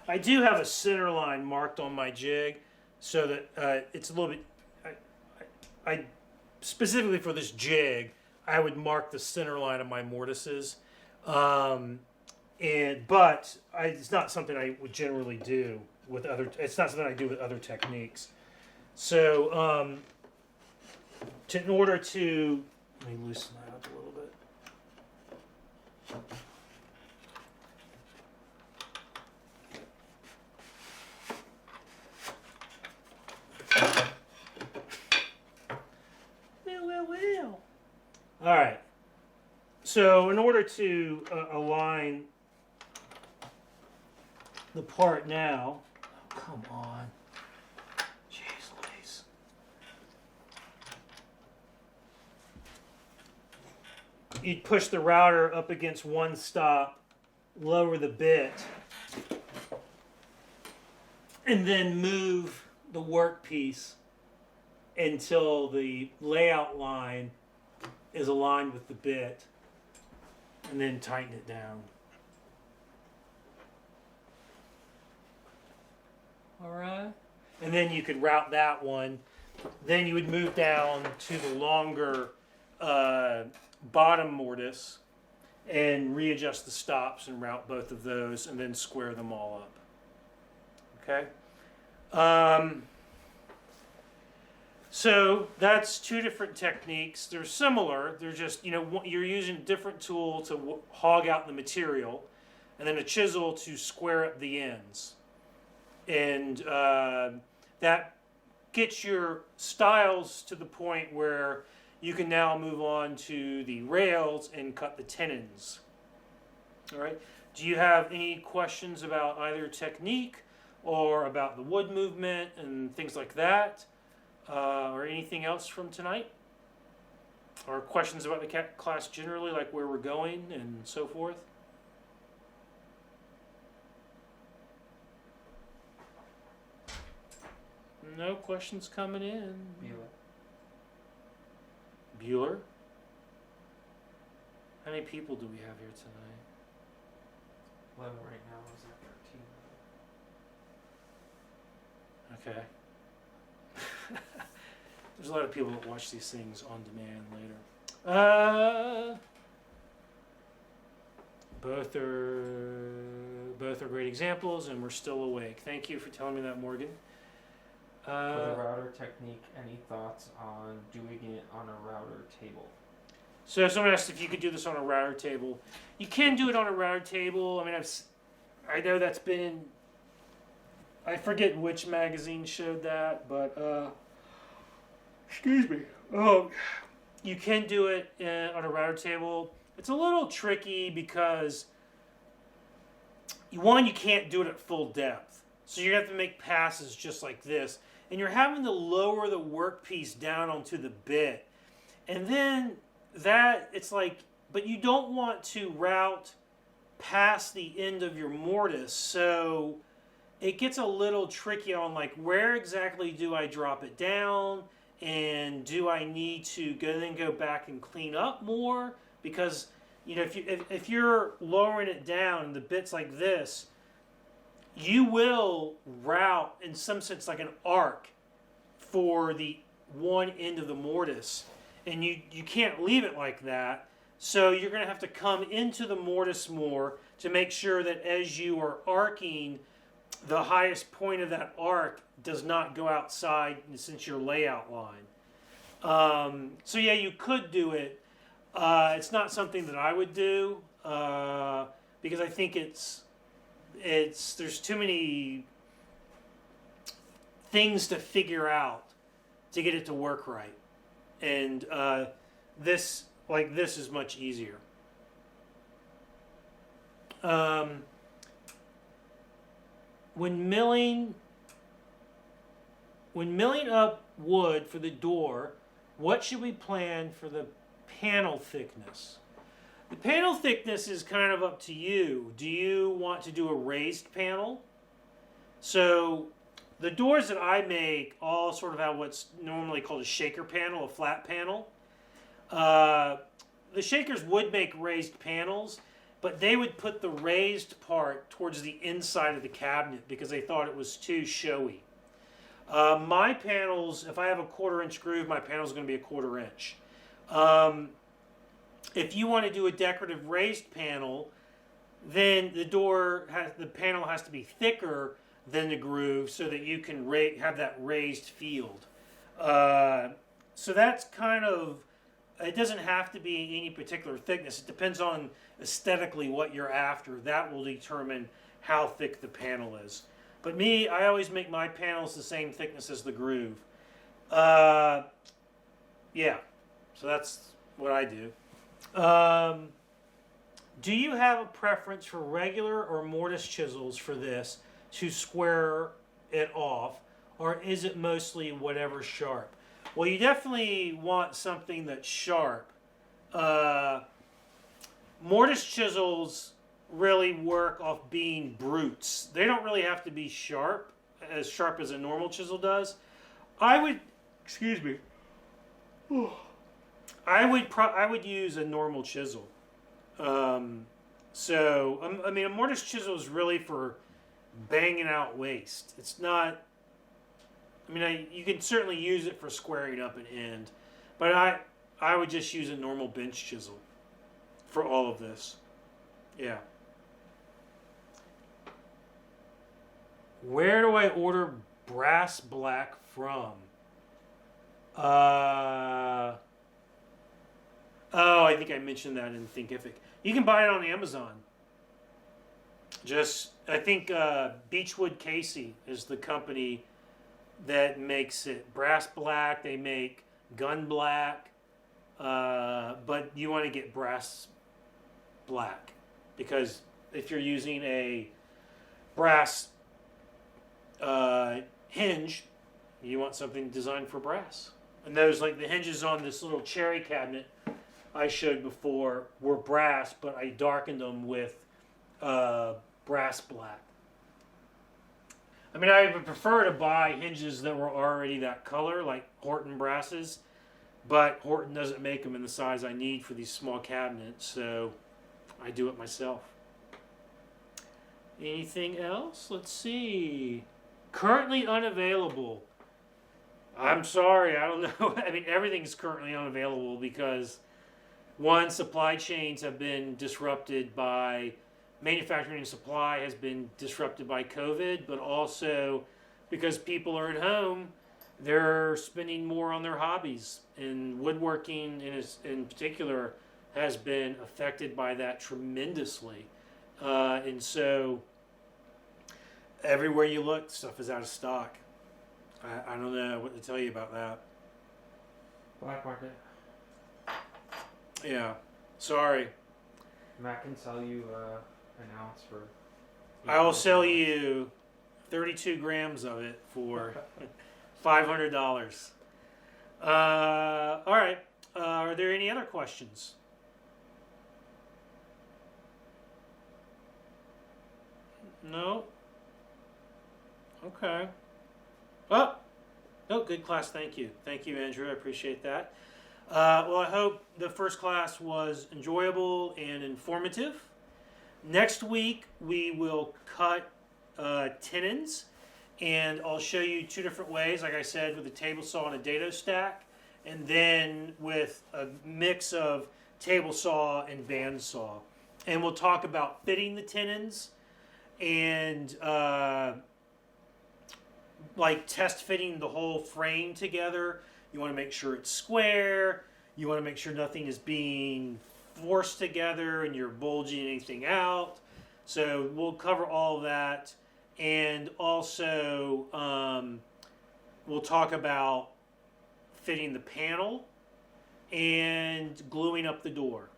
I do have a center line marked on my jig so that it's a little bit, I specifically for this jig, I would mark the center line of my mortises, but it's not something I would generally do with other. It's not something I do with other techniques. So, in order to, let me loosen that up a little bit. Well. All right. So in order to align the part now. Oh, come on. Jeez Louise. You'd push the router up against one stop, lower the bit, and then move the workpiece until the layout line is aligned with the bit, and then tighten it down. Alright. And then you could route that one. Then you would move down to the longer bottom mortise and readjust the stops and route both of those and then square them all up. Okay? So that's two different techniques. They're similar. They're just, you're using a different tool to hog out the material and then a chisel to square up the ends. And that gets your stiles to the point where you can now move on to the rails and cut the tenons. All right. Do you have any questions about either technique or about the wood movement and things like that? Or anything else from tonight? Or questions about the class generally, like where we're going and so forth? No questions coming in. Bueller? How many people do we have here tonight? 11 right now. Is that 13? Okay. There's a lot of people that watch these things on demand later. Both are great examples, and we're still awake. Thank you for telling me that, Morgan. For the router technique, any thoughts on doing it on a router table? So someone asked if you could do this on a router table. You can do it on a router table. I mean, I know that's been. I forget which magazine showed that, but excuse me. Oh, you can do it on a router table. It's a little tricky because you can't do it at full depth, so you have to make passes just like this, and you're having to lower the workpiece down onto the bit, and then it's like, but you don't want to route past the end of your mortise, so it gets a little tricky on like where exactly do I drop it down, and do I need to go back and clean up more? Because if you're lowering it down and the bit's like this, you will route in some sense like an arc for the one end of the mortise, and you can't leave it like that. So you're going to have to come into the mortise more to make sure that as you are arcing, the highest point of that arc does not go outside since your layout line. So yeah, you could do it. It's not something that I would do because I think there's too many things to figure out to get it to work right, and this is much easier. When milling up wood for the door, what should we plan for the panel thickness? The panel thickness is kind of up to you. Do you want to do a raised panel? So the doors that I make all sort of have what's normally called a shaker panel, a flat panel. The shakers would make raised panels, but they would put the raised part towards the inside of the cabinet because they thought it was too showy. My panels, if I have a 1/4 inch groove, my panel is going to be a 1/4 inch. If you want to do a decorative raised panel, then the panel has to be thicker than the groove so that you can have that raised field. So that's kind of, it doesn't have to be any particular thickness. It depends on aesthetically what you're after. That will determine how thick the panel is. But I always make my panels the same thickness as the groove. Yeah, so that's what I do. do you have a preference for regular or mortise chisels for this to square it off, or is it mostly whatever's sharp? Well, you definitely want something that's sharp. Mortise chisels really work off being brutes. They don't really have to be sharp as a normal chisel does. I would use a normal chisel. I mean, a mortise chisel is really for banging out waste. It's not. I mean, you can certainly use it for squaring up an end, but I would just use a normal bench chisel for all of this. Yeah. Where do I order brass black from? Oh, I think I mentioned that in Thinkific. You can buy it on Amazon. I think Beechwood Casey is the company that makes it. Brass black, they make gun black, but you want to get brass black because if you're using a brass hinge, you want something designed for brass. And those, like the hinges on this little cherry cabinet I showed before, were brass, but I darkened them with brass black. I mean, I would prefer to buy hinges that were already that color, like Horton brasses, but Horton doesn't make them in the size I need for these small cabinets, so I do it myself. Anything else? Let's see. Currently unavailable. I'm sorry, I don't know. I mean, everything's currently unavailable because, one, supply chains have been disrupted by, manufacturing and supply has been disrupted by COVID, but also because people are at home, they're spending more on their hobbies. And woodworking in particular has been affected by that tremendously. And so everywhere you look, stuff is out of stock. I don't know what to tell you about that. Black market. Yeah, sorry. Matt can sell you an ounce for. I will sell you 32 grams of it for $500. All right. Are there any other questions? No? Okay. Oh, good class. Thank you. Thank you, Andrew. I appreciate that. Well, I hope the first class was enjoyable and informative. Next week, we will cut tenons, and I'll show you two different ways, like I said, with a table saw and a dado stack, and then with a mix of table saw and band saw. And we'll talk about fitting the tenons and like test fitting the whole frame together. You want to make sure it's square. You want to make sure nothing is being forced together and you're bulging anything out. So we'll cover all of that. And also we'll talk about fitting the panel and gluing up the door.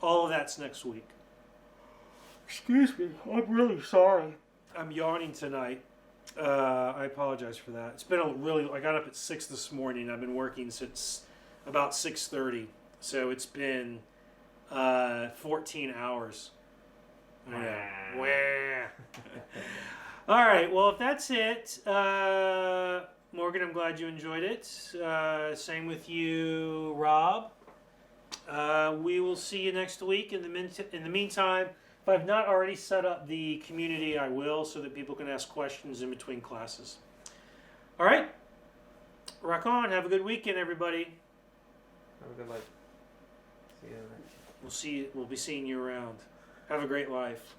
All of that's next week. Excuse me, I'm really sorry. I'm yawning tonight. I apologize for that. It's been I got up at 6 this morning. I've been working since about 6:30. So it's been 14 hours. Wah. All right, well, if that's it, Morgan, I'm glad you enjoyed it. Same with you, Rob. We will see you next week. In the meantime, if I've not already set up the community, I will, so that people can ask questions in between classes. All right. Rock on. Have a good weekend, everybody. Have a good life. See you later. We'll be seeing you around. Have a great life.